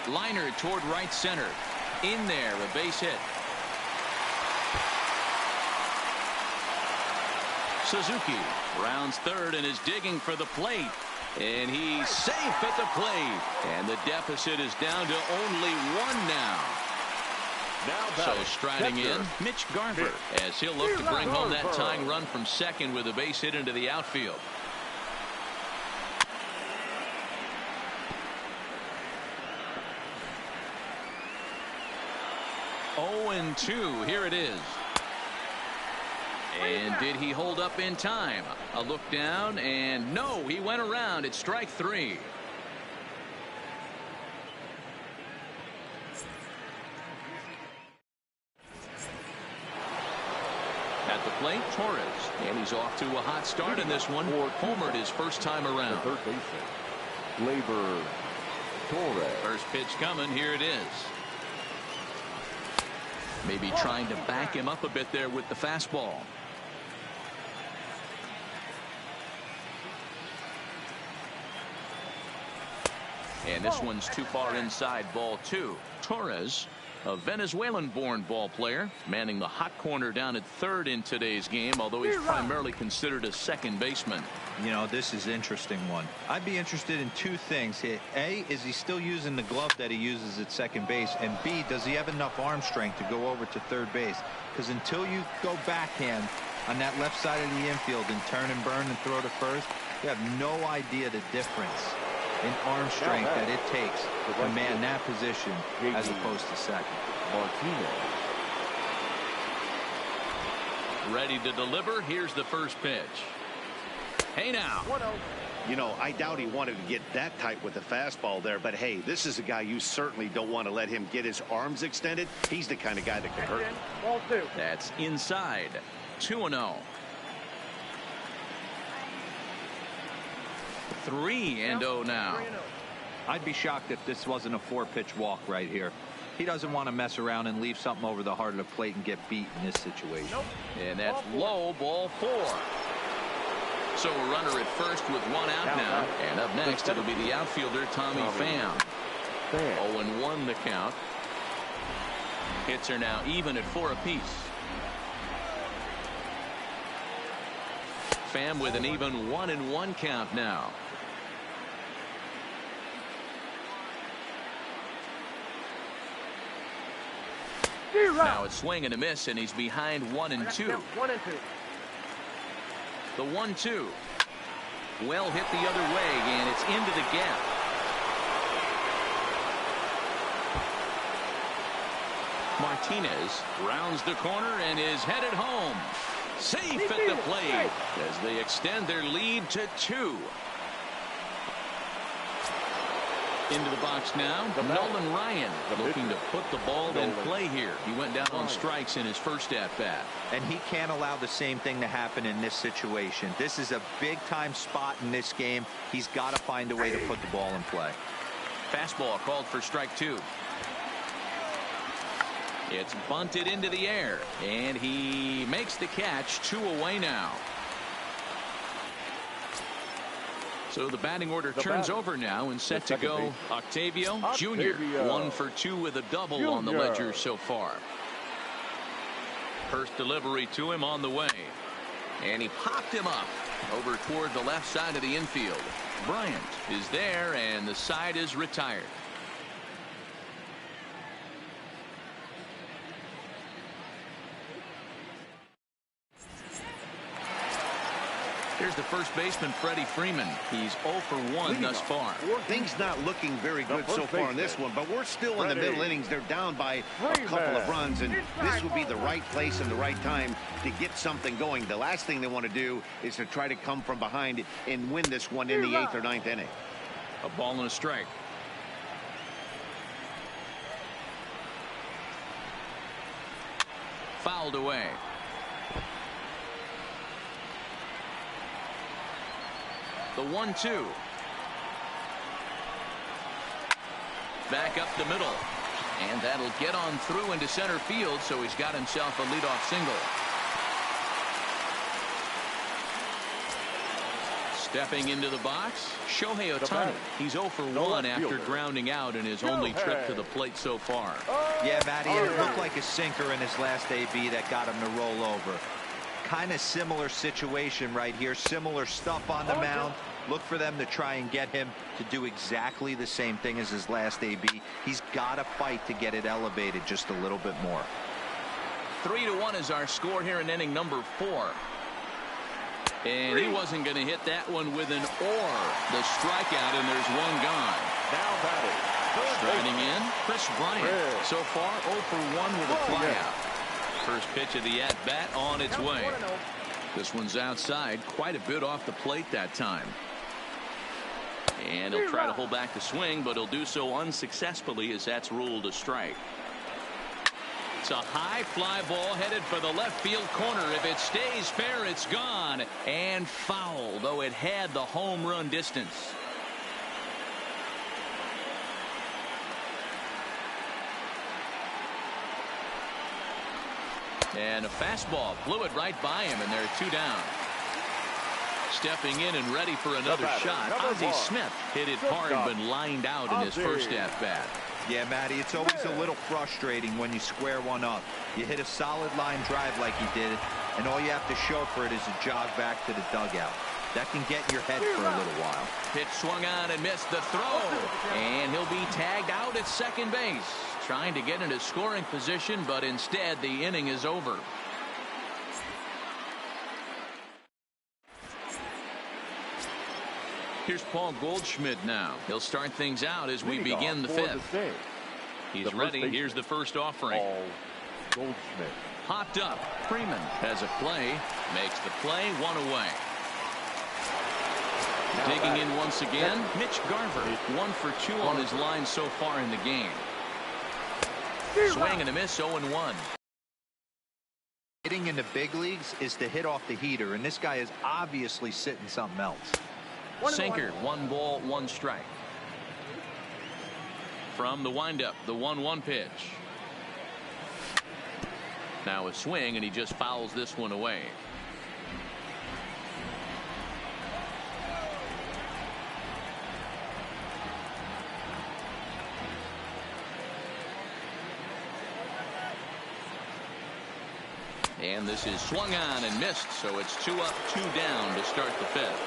Liner toward right center. In there, a base hit. Suzuki rounds third and is digging for the plate. And he's safe at the plate. And the deficit is down to only 1 now. So striding in, Mitch Garver, as he'll look to bring home that tying run from second with a base hit into the outfield. And 2. Here it is. And did he hold up in time? A look down, and no, he went around. It's strike 3. At the plate, Torres. And he's off to a hot start in this one. Homered his first time around. The third baseman, Labor Torres. First pitch coming. Here it is. Maybe trying to back him up a bit there with the fastball. And this one's too far inside, ball 2. Torres, a Venezuelan-born ball player, manning the hot corner down at third in today's game, although he's primarily considered a second baseman. You know, this is an interesting one. I'd be interested in 2 things. A, is he still using the glove that he uses at second base? And B, does he have enough arm strength to go over to third base? Because until you go backhand on that left side of the infield and turn and burn and throw to first, you have no idea the difference in arm strength that it takes to man that position as opposed to second. Martinez. Ready to deliver. Here's the first pitch. Hey now. You know, I doubt he wanted to get that tight with the fastball there, but hey, this is a guy you certainly don't want to let him get his arms extended. He's the kind of guy that can hurt. Ball 2. That's inside. 2-0. 3-0 now. I'd be shocked if this wasn't a 4-pitch walk right here. He doesn't want to mess around and leave something over the heart of the plate and get beat in this situation. And that's low, ball 4. So a runner at first with 1 out now. And up next, it'll be the outfielder, Tommy Pham. 0-1 the count. Hits are now even at 4 apiece. Pham with an even 1-1 count now. Now it's swing and a miss, and he's behind 1-2. 1-2. The 1-2. Well hit the other way, and it's into the gap. Martinez rounds the corner and is headed home. Safe at the plate as they extend their lead to 2. Into the box now, Nolan Ryan looking to put the ball in play here. He went down on strikes in his first at-bat. And he can't allow the same thing to happen in this situation. This is a big-time spot in this game. He's got to find a way to put the ball in play. Fastball called for strike 2. It's bunted into the air, and he makes the catch. 2 away now. So the batting order turns over now and set to go. Octavio Jr. 1 for 2 with a double on the ledger so far. First delivery to him on the way. And he popped him up over toward the left side of the infield. Bryant is there, and the side is retired. Here's the first baseman, Freddie Freeman. He's 0 for 1 thus far. Things not looking very good so far in this one, but we're still in the middle innings. They're down by a couple of runs, and this would be the right place and the right time to get something going. The last thing they want to do is to try to come from behind and win this one in the 8th or 9th inning. A ball and a strike. Fouled away. The 1-2. Back up the middle. And that'll get on through into center field, so he's got himself a leadoff single. Stepping into the box, Shohei Ohtani. He's 0 for 1 after grounding out in his only trip to the plate so far. Yeah, Matty, and it looked like a sinker in his last AB that got him to roll over. Kind of similar situation right here. Similar stuff on the mound. Look for them to try and get him to do exactly the same thing as his last AB. He's got to fight to get it elevated just a little bit more. 3-1 is our score here in inning number 4. And he wasn't going to hit that one with an or. The strikeout, and there's one gone. Now batting. Striding in, Chris Bryant. So far, 0 for 1 with a flyout. First pitch of the at-bat on its way. This one's outside, quite a bit off the plate that time. And he'll try to hold back the swing, but he'll do so unsuccessfully as that's ruled a strike. It's a high fly ball headed for the left field corner. If it stays fair, it's gone. And foul, though it had the home run distance. And a fastball flew it right by him, and they're 2 down. Stepping in and ready for another shot. Ozzie Smith hit it hard but lined out in his first at-bat. Yeah, Matty, it's always a little frustrating when you square one up. You hit a solid line drive like he did, and all you have to show for it is a jog back to the dugout. That can get in your head for a little while. Pitch swung on and missed the throw. And he'll be tagged out at second base. Trying to get into scoring position, but instead the inning is over. Here's Paul Goldschmidt now. He'll start things out as we begin the 5th. He's ready. Here's the first offering. Paul Goldschmidt. Hopped up. Freeman has a play. Makes the play. 1 away. Digging in once again, Mitch Garver. 1 for 2 on his line so far in the game. Swing and a miss, 0-1. Hitting in the big leagues is to hit off the heater, and this guy is obviously sitting something else. Sinker, 1 ball, 1 strike. From the windup, the 1-1 pitch. Now a swing, and he just fouls this one away. And this is swung on and missed, so it's 2 up, 2 down to start the 5th.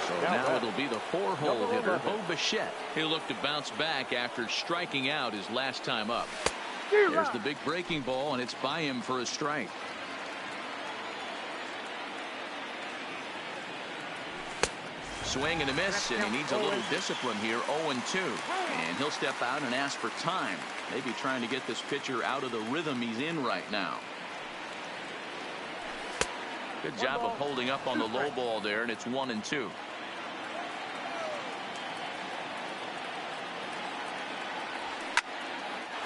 So now it'll be the 4-hole hitter, Bo Bichette. He'll look to bounce back after striking out his last time up. There's the big breaking ball, and it's by him for a strike. Swing and a miss, and he needs a little discipline here. 0-2, and he'll step out and ask for time. Maybe trying to get this pitcher out of the rhythm he's in right now. Good job of holding up on the low ball there, and it's 1-2.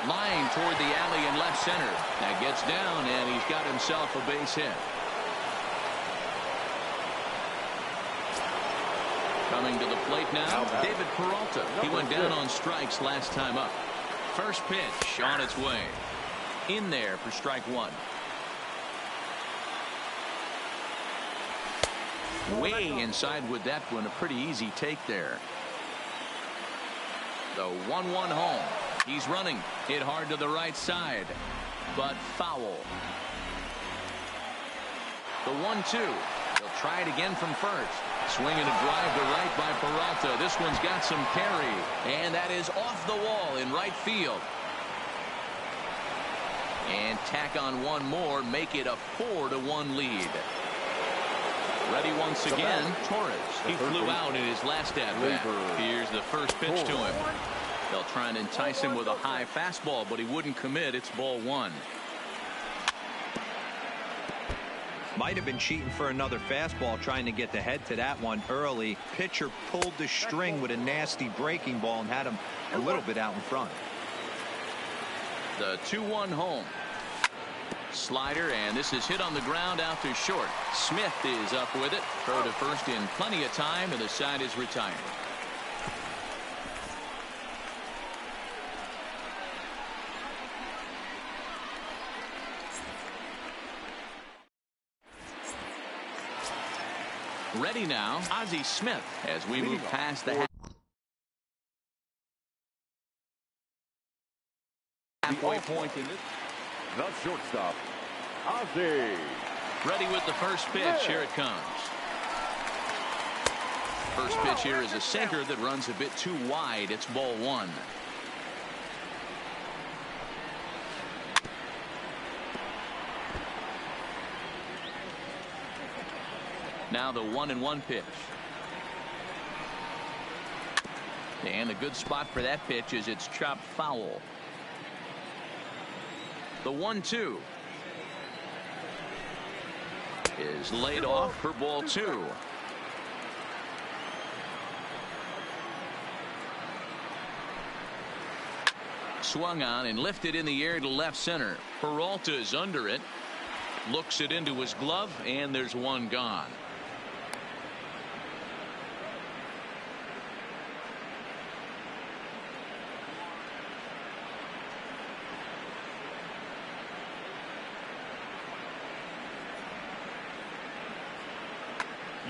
Line toward the alley in left center. That gets down, and he's got himself a base hit. Coming to the plate now, David Peralta. He went down on strikes last time up. First pitch on its way. In there for strike 1. Way inside with that one. A pretty easy take there. The 1-1 home. He's running. Hit hard to the right side, but foul. The 1-2. He'll try it again from first. Swinging a drive to right by Peralta. This one's got some carry, and that is off the wall in right field. And tack on one more, make it a 4-1 lead. Ready once again, Torres. He flew out in his last at-bat. Here's the first pitch to him. They'll try and entice him with a high fastball, but he wouldn't commit. It's ball one. Might have been cheating for another fastball, trying to get the head to that one early. Pitcher pulled the string with a nasty breaking ball and had him a little bit out in front. The 2-1 home. Slider, and this is hit on the ground out to short. Smith is up with it. Throw to first in plenty of time, and the side is retired. Ready now, Ozzie Smith, as we move past the halfway point in this. The shortstop, Ozzie. Ready with the first pitch. Here it comes. First pitch here is a sinker that runs a bit too wide. It's ball one. Now the 1-1 pitch. And a good spot for that pitch is it's chopped foul. The 1-2 is laid off for ball two. Swung on and lifted in the air to left center. Peralta is under it. Looks it into his glove, and there's one gone.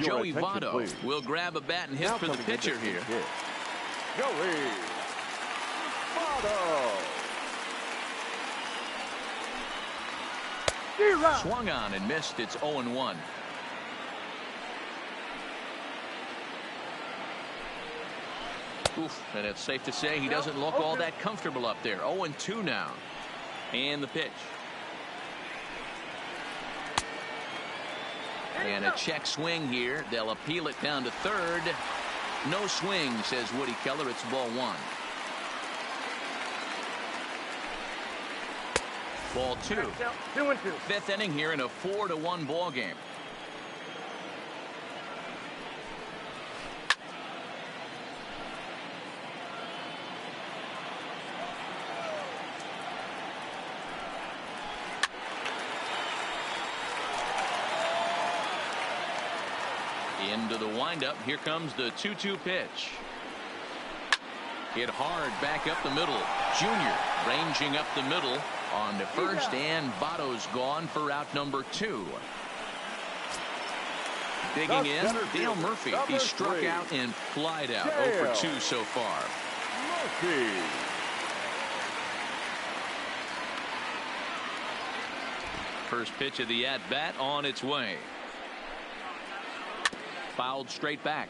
Joey Votto will grab a bat and hit for the pitcher here. Joey Votto. Swung on and missed. It's 0-1. Oof, and it's safe to say he doesn't look all that comfortable up there. 0-2 now. And the pitch. And a check swing here. They'll appeal it down to third. No swing, says Woody Keller. It's ball one. Ball two. 2-2. Fifth inning here in a 4-1 ball game. Into the windup. Here comes the 2-2 pitch. Hit hard back up the middle. Junior ranging up the middle on to first, and Votto's gone for out number 2. Digging in, Dale Murphy. He struck out and flied out. 0 for 2 so far. Murphy. First pitch of the at-bat on its way. Fouled straight back.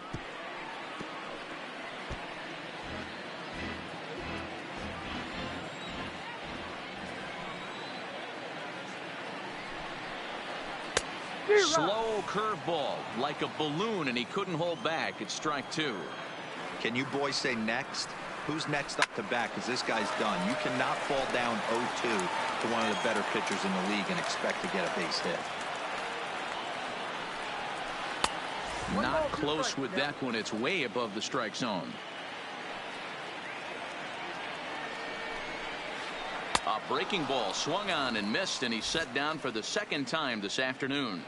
Slow curveball like a balloon, and he couldn't hold back. It's strike 2. Can you boys say next? Who's next up to bat? Because this guy's done. You cannot fall down 0-2 to one of the better pitchers in the league and expect to get a base hit. Not close with that one. It's way above the strike zone. A breaking ball swung on and missed, and he's set down for the second time this afternoon.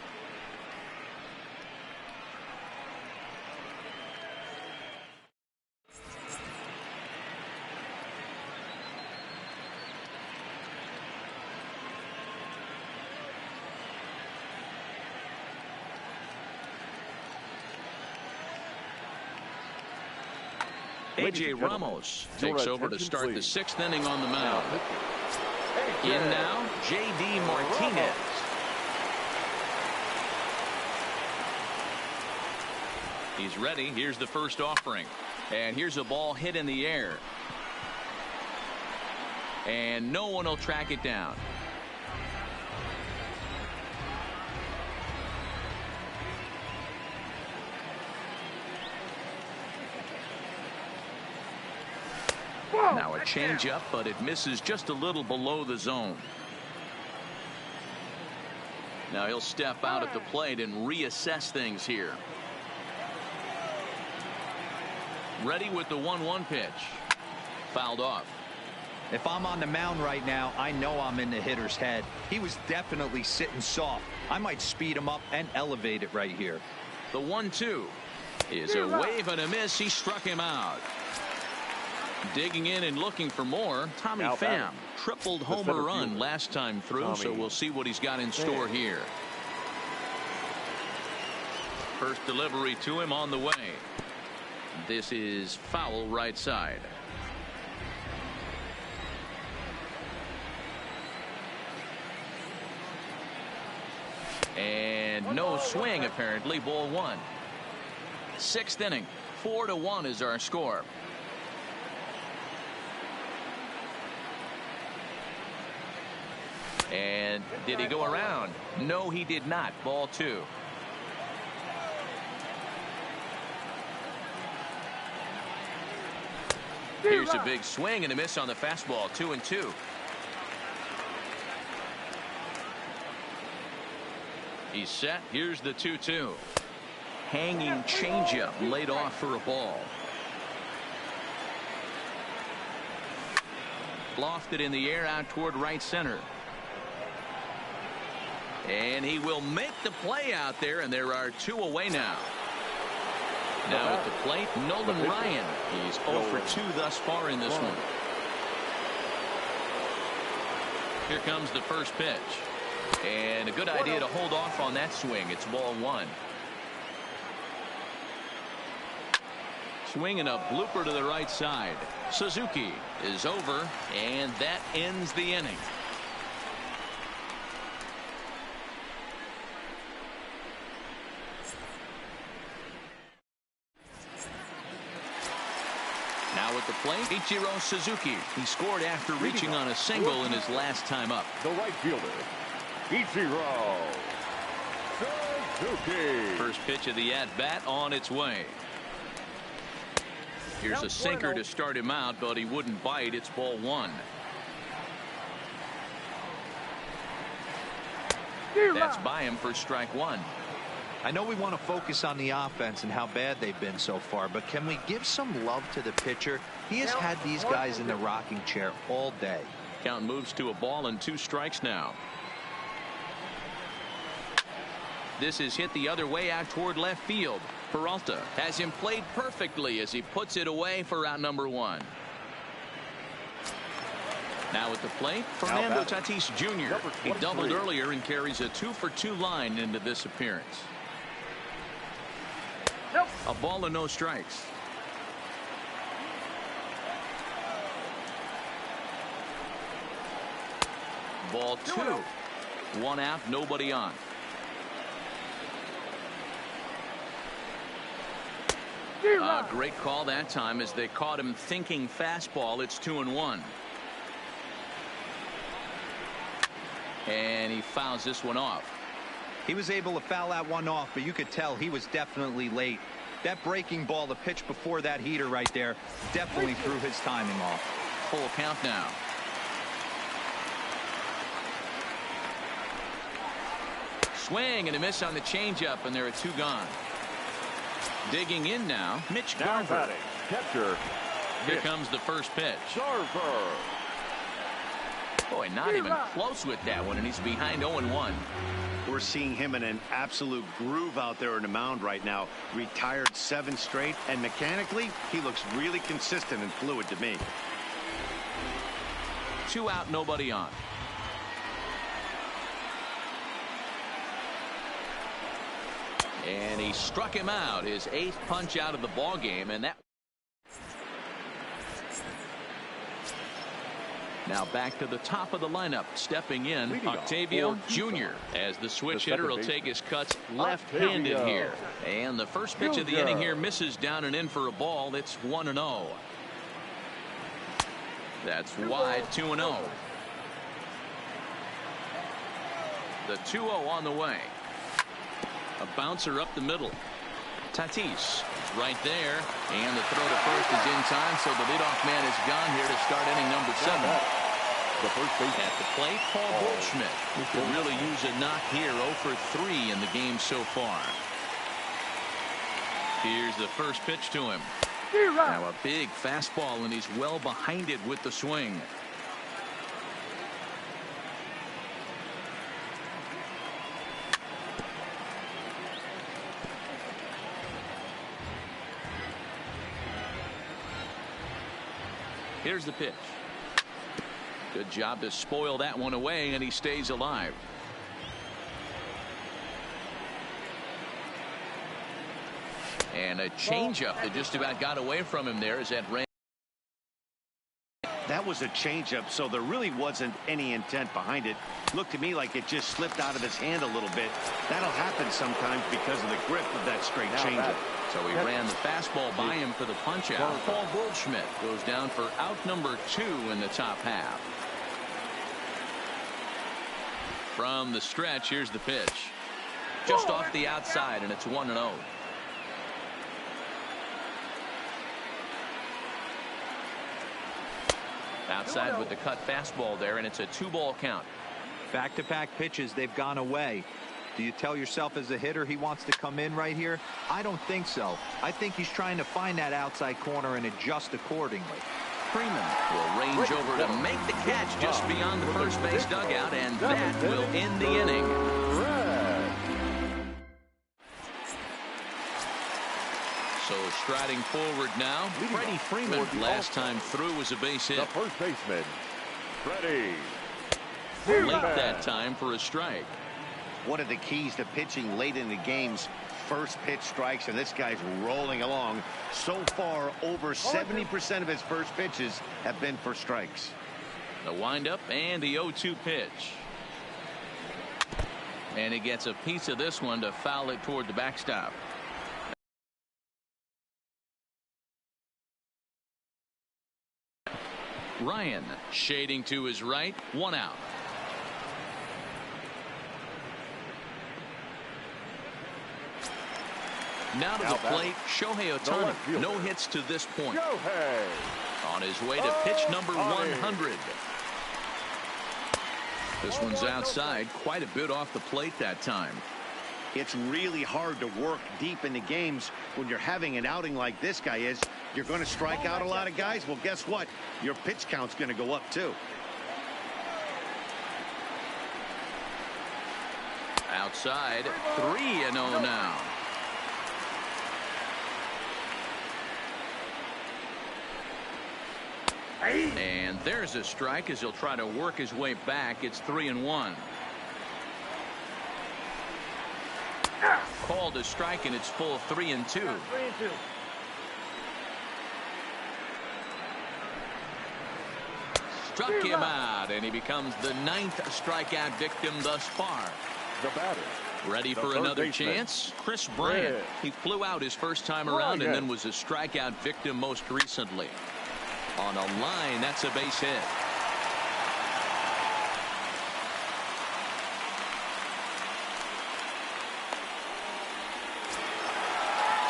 A.J. Ramos takes over to start the sixth inning on the mound. In now, J.D. Martinez. He's ready. Here's the first offering. And here's a ball hit in the air. And no one will track it down. Now a changeup, but it misses just a little below the zone. Now he'll step out at the plate and reassess things here. Ready with the 1-1 pitch. Fouled off. If I'm on the mound right now, I know I'm in the hitter's head. He was definitely sitting soft. I might speed him up and elevate it right here. The 1-2 is a wave and a miss. He struck him out. Digging in and looking for more, Tommy Pham. Tripled homer run last time through, so we'll see what he's got in store here. First delivery to him on the way. This is foul right side. And no swing apparently. Ball one. Sixth inning. 4-1 is our score. And did he go around? No, he did not. Ball two. Here's a big swing and a miss on the fastball. 2-2. He's set. Here's the 2-2. Hanging changeup laid off for a ball. Lofted in the air out toward right center. And he will make the play out there, and there are two away now. Now at the plate, Nolan Ryan. He's 0 for 2 thus far in this one. Here comes the first pitch. And a good idea to hold off on that swing. It's ball one. Swinging a blooper to the right side. Suzuki is over, and that ends the inning. Now at the plate, Ichiro Suzuki. He scored after reaching on a single in his last time up. The right fielder, Ichiro Suzuki. First pitch of the at-bat on its way. Here's a sinker to start him out, but he wouldn't bite. It's ball one. That's by him for strike one. I know we want to focus on the offense and how bad they've been so far, but can we give some love to the pitcher? He has had these guys in the rocking chair all day. Count moves to a ball and 2 strikes now. This is hit the other way out toward left field. Peralta has him played perfectly as he puts it away for out number 1. Now at the plate, Fernando Tatis Jr. He doubled earlier and carries a 2 for 2 line into this appearance. A ball and no strikes. Ball 2. 1 out, nobody on. A great call that time as they caught him thinking fastball. It's 2-1. And he fouls this one off. He was able to foul that one off, but you could tell he was definitely late. That breaking ball, the pitch before that heater right there, definitely threw his timing off. Full count now. Swing and a miss on the changeup, and there are 2 gone. Digging in now, Mitch Garver. Catcher. Here comes the first pitch. Garver. Boy, not even close with that one, and he's behind 0-1. We're seeing him in an absolute groove out there in the mound right now. Retired 7 straight, and mechanically, he looks really consistent and fluid to me. 2 out, nobody on. And he struck him out, his 8th punch out of the ball game, and that Now back to the top of the lineup. Stepping in, Octavio Jr. as the switch hitter will take his cuts left-handed here. And the first pitch of the inning here misses down and in for a ball. It's 1-0. That's wide, 2-0. The 2-0 on the way. A bouncer up the middle. Tatis right there, and the throw to first is in time, so the leadoff man is gone here to start inning number 7. The first base at the plate, Paul Goldschmidt could really use a knock here. 0 for 3 in the game so far. Here's the first pitch to him. Now a big fastball, and he's well behind it with the swing. Here's the pitch. Good job to spoil that one away, and he stays alive. And a changeup that just about got away from him there is that range. That was a changeup, so there really wasn't any intent behind it. Looked to me like it just slipped out of his hand a little bit. That'll happen sometimes because of the grip of that straight changeup. So he ran the fastball by him for the punch out. Paul Goldschmidt goes down for out number 2 in the top half. From the stretch, here's the pitch. Just off the outside, and it's 1-0. Outside with the cut fastball there, and it's a 2-ball count. Back-to-back pitches, they've gone away. Do you tell yourself as a hitter he wants to come in right here? I don't think so. I think he's trying to find that outside corner and adjust accordingly. Freeman will range over to make the catch just beyond the first base dugout, and that will end the inning. So striding forward now, Freddie Freeman. Last time through was a base hit. The first baseman, Freddie. Late that time for a strike. One of the keys to pitching late in the games, first pitch strikes, and this guy's rolling along. So far, over 70% of his first pitches have been for strikes. The windup and the 0-2 pitch. And he gets a piece of this one to foul it toward the backstop. Ryan shading to his right, 1 out. Now to the plate, Shohei Ohtani. No hits to this point. On his way to pitch number 100. This one's outside, quite a bit off the plate that time. It's really hard to work deep in the games when you're having an outing like this guy is. You're going to strike out a lot of guys. Well, guess what? Your pitch count's going to go up too. Outside, 3-0 now. And there's a strike as he'll try to work his way back. It's 3-1. Called a strike, and it's full 3-2. Struck him out, and he becomes the 9th strikeout victim thus far. The batter. Ready for another chance? Chris Bryant. He flew out his first time around and then was a strikeout victim most recently. On a line, that's a base hit.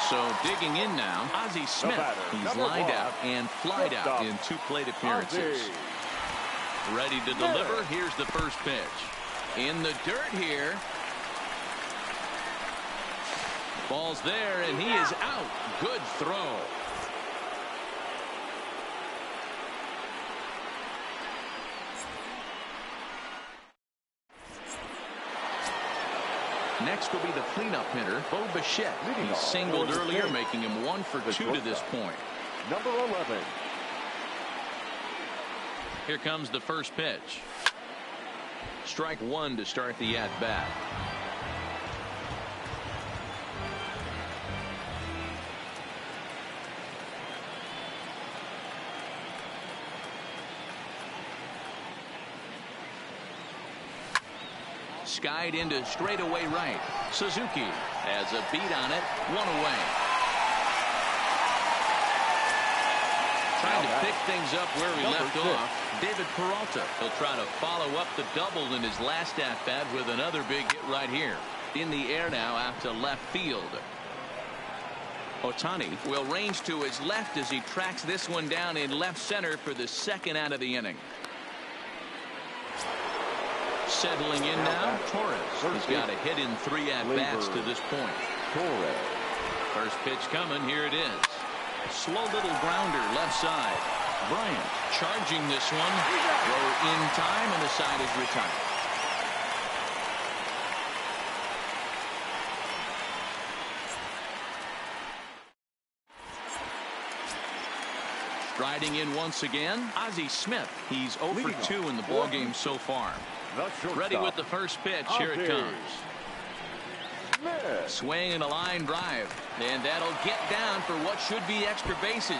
So digging in now, Ozzie Smith. He's lined out and flied out in 2 plate appearances. Ready to deliver. Here's the first pitch. In the dirt here. Ball's there, and he is out. Good throw. Next will be the cleanup hitter, Bo Bichette. He singled earlier, making him 1 for 2 to this point. Number 11. Here comes the first pitch. Strike 1 to start the at-bat. skied into straightaway right. Suzuki has a beat on it, 1 away. Trying to pick things up where he left off. David Peralta. He'll try to follow up the double in his last at-bat with another big hit right here. In the air now out to left field. Ohtani will range to his left as he tracks this one down in left center for the second out of the inning. Settling in now, Torres. He's got a hit in 3 at-bats to this point. First pitch coming. Here it is. Slow little grounder left side. Bryant charging this one. Throw in time, and the side is retired. Striding in once again, Ozzie Smith. He's 0 for 2 in the ballgame so far. Ready with the first pitch. Here it comes. Swing and a line drive. And that'll get down for what should be extra bases.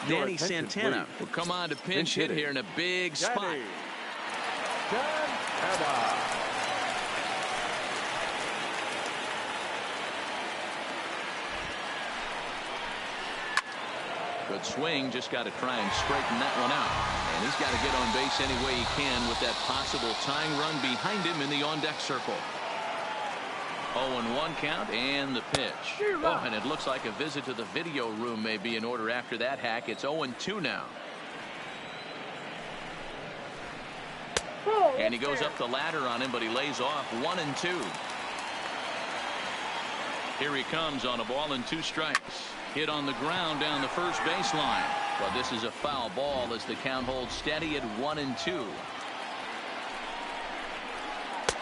Danny Santana will come on to pinch hit here in a big spot. Good swing, just got to try and straighten that one out. And he's got to get on base any way he can with that possible tying run behind him in the on-deck circle. 0-1 count and the pitch. Oh, and it looks like a visit to the video room may be in order after that hack. It's 0-2 now. And he goes up the ladder on him, but he lays off 1-2. Here he comes on a ball and 2 strikes. Hit on the ground down the first baseline. But this is a foul ball as the count holds steady at 1-2.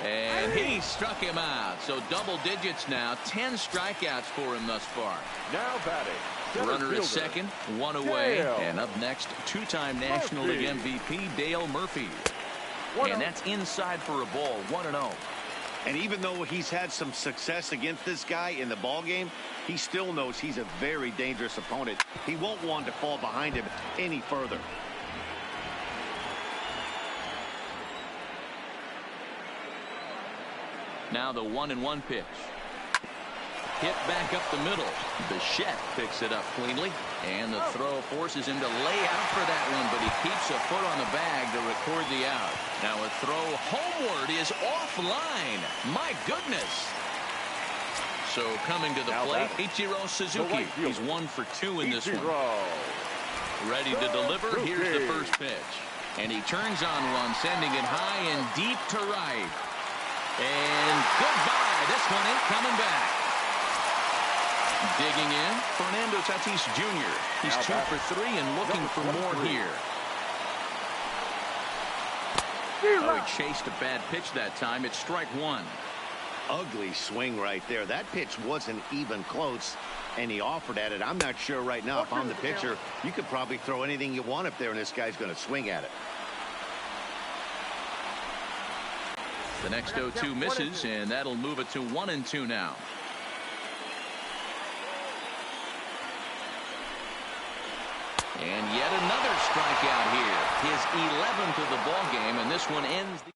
And he struck him out. So double digits now. 10 strikeouts for him thus far. Now batting. Runner at second, 1 away. And up next, 2-time National League MVP Dale Murphy. And that's inside for a ball, 1-0. And even though he's had some success against this guy in the ball game, he still knows he's a very dangerous opponent. He won't want to fall behind him any further. Now the 1-1 pitch. Hit back up the middle. Bichette picks it up cleanly. And the throw forces him to lay out for that one, but he keeps a foot on the bag to record the out. Now a throw homeward is offline. My goodness. So coming to the plate, Ichiro Suzuki. He's 1 for 2 in this one. Ready to deliver. Here's the first pitch. And he turns on one, sending it high and deep to right. And goodbye. This one ain't coming back. Digging in, Fernando Tatis Jr. He's 2 for 3 and looking for more here. Oh, he chased a bad pitch that time. It's strike 1. Ugly swing right there. That pitch wasn't even close, and he offered at it. I'm not sure right now if I'm the pitcher. You could probably throw anything you want up there, and this guy's going to swing at it. The next 0-2 misses, and that'll move it to 1-2 now. And yet another strikeout here. His 11th of the ball game, and this one ends the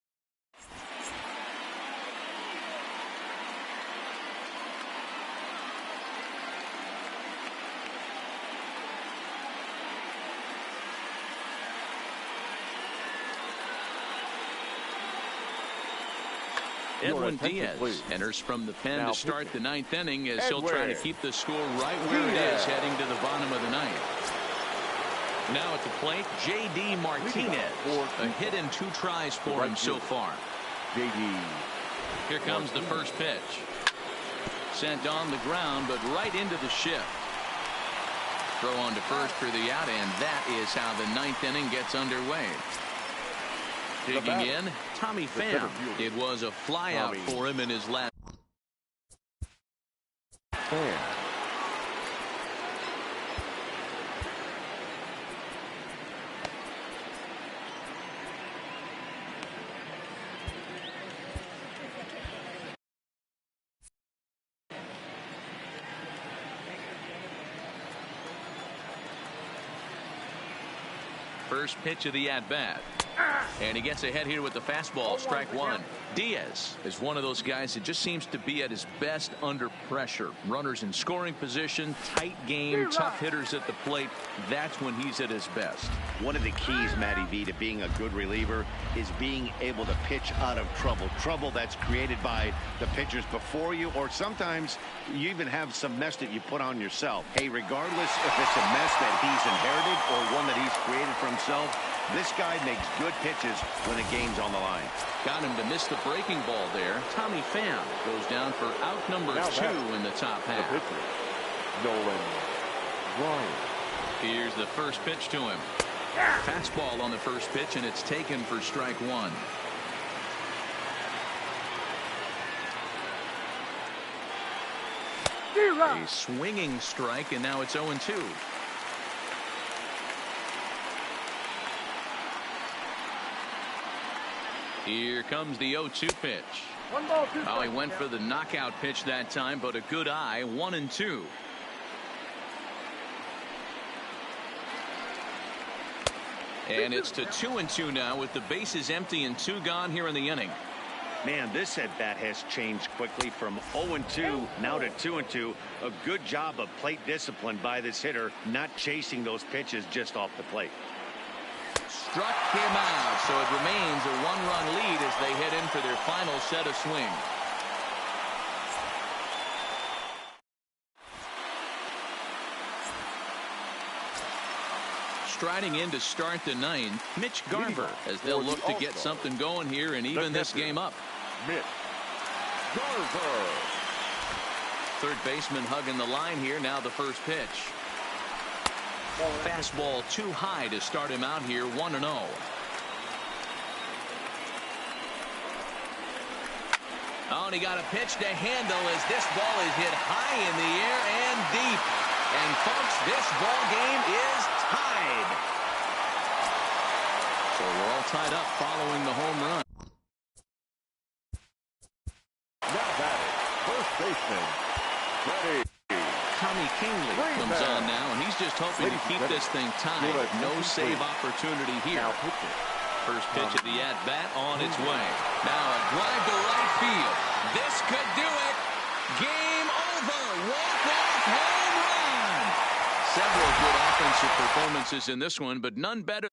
Edwin Diaz enters from the pen to start the 9th inning as he'll try to keep the score right where it is heading to the bottom of the 9th. Now at the plate, J.D. Martinez. A hit in 2 tries for him so far. Here comes the first pitch. Sent on the ground, but right into the shift. Throw on to first for the out, and that is how the 9th inning gets underway. Digging in, Tommy Pham. It was a flyout for him in his last. First pitch of the at-bat. And he gets ahead here with the fastball, strike one. Diaz is one of those guys that just seems to be at his best under pressure. Runners in scoring position, tight game, tough hitters at the plate. That's when he's at his best. One of the keys, Matty V, to being a good reliever is being able to pitch out of trouble. Trouble that's created by the pitchers before you, or sometimes you even have some mess that you put on yourself. Hey, regardless if it's a mess that he's inherited or one that he's created for himself, this guy makes good pitches when the game's on the line. Got him to miss the breaking ball there. Tommy Pham goes down for out number 2 in the top half. Nolan Ryan. Here's the first pitch to him. Fastball on the first pitch, and it's taken for strike one. A swinging strike, and now it's 0-2. Here comes the 0-2 pitch. Oh, he went for the knockout pitch that time, but a good eye. 1-2. And it's to 2-2 now with the bases empty and 2 gone here in the inning. Man, this at-bat has changed quickly from 0-2 now to 2-2. A good job of plate discipline by this hitter, not chasing those pitches just off the plate. Struck him out, so it remains a 1-run lead as they head in for their final set of swings. Striding in to start the 9th, Mitch Garver, as they'll look to get something going here and even this game up. Mitch Garver. Third baseman hugging the line here. Now the first pitch. Fastball too high to start him out here. 1-0. Oh, and he got a pitch to handle as this ball is hit high in the air and deep. And folks, this ball game is tied. So we're all tied up following the home run. Now batting, first baseman, Freddie. Tommy Kingley comes on now, and he's just hoping to keep this thing tied. No save opportunity here. First pitch of the at-bat on its way. Now a drive to right field. This could do it. Game over. Walk-off home run. Several good offensive performances in this one, but none better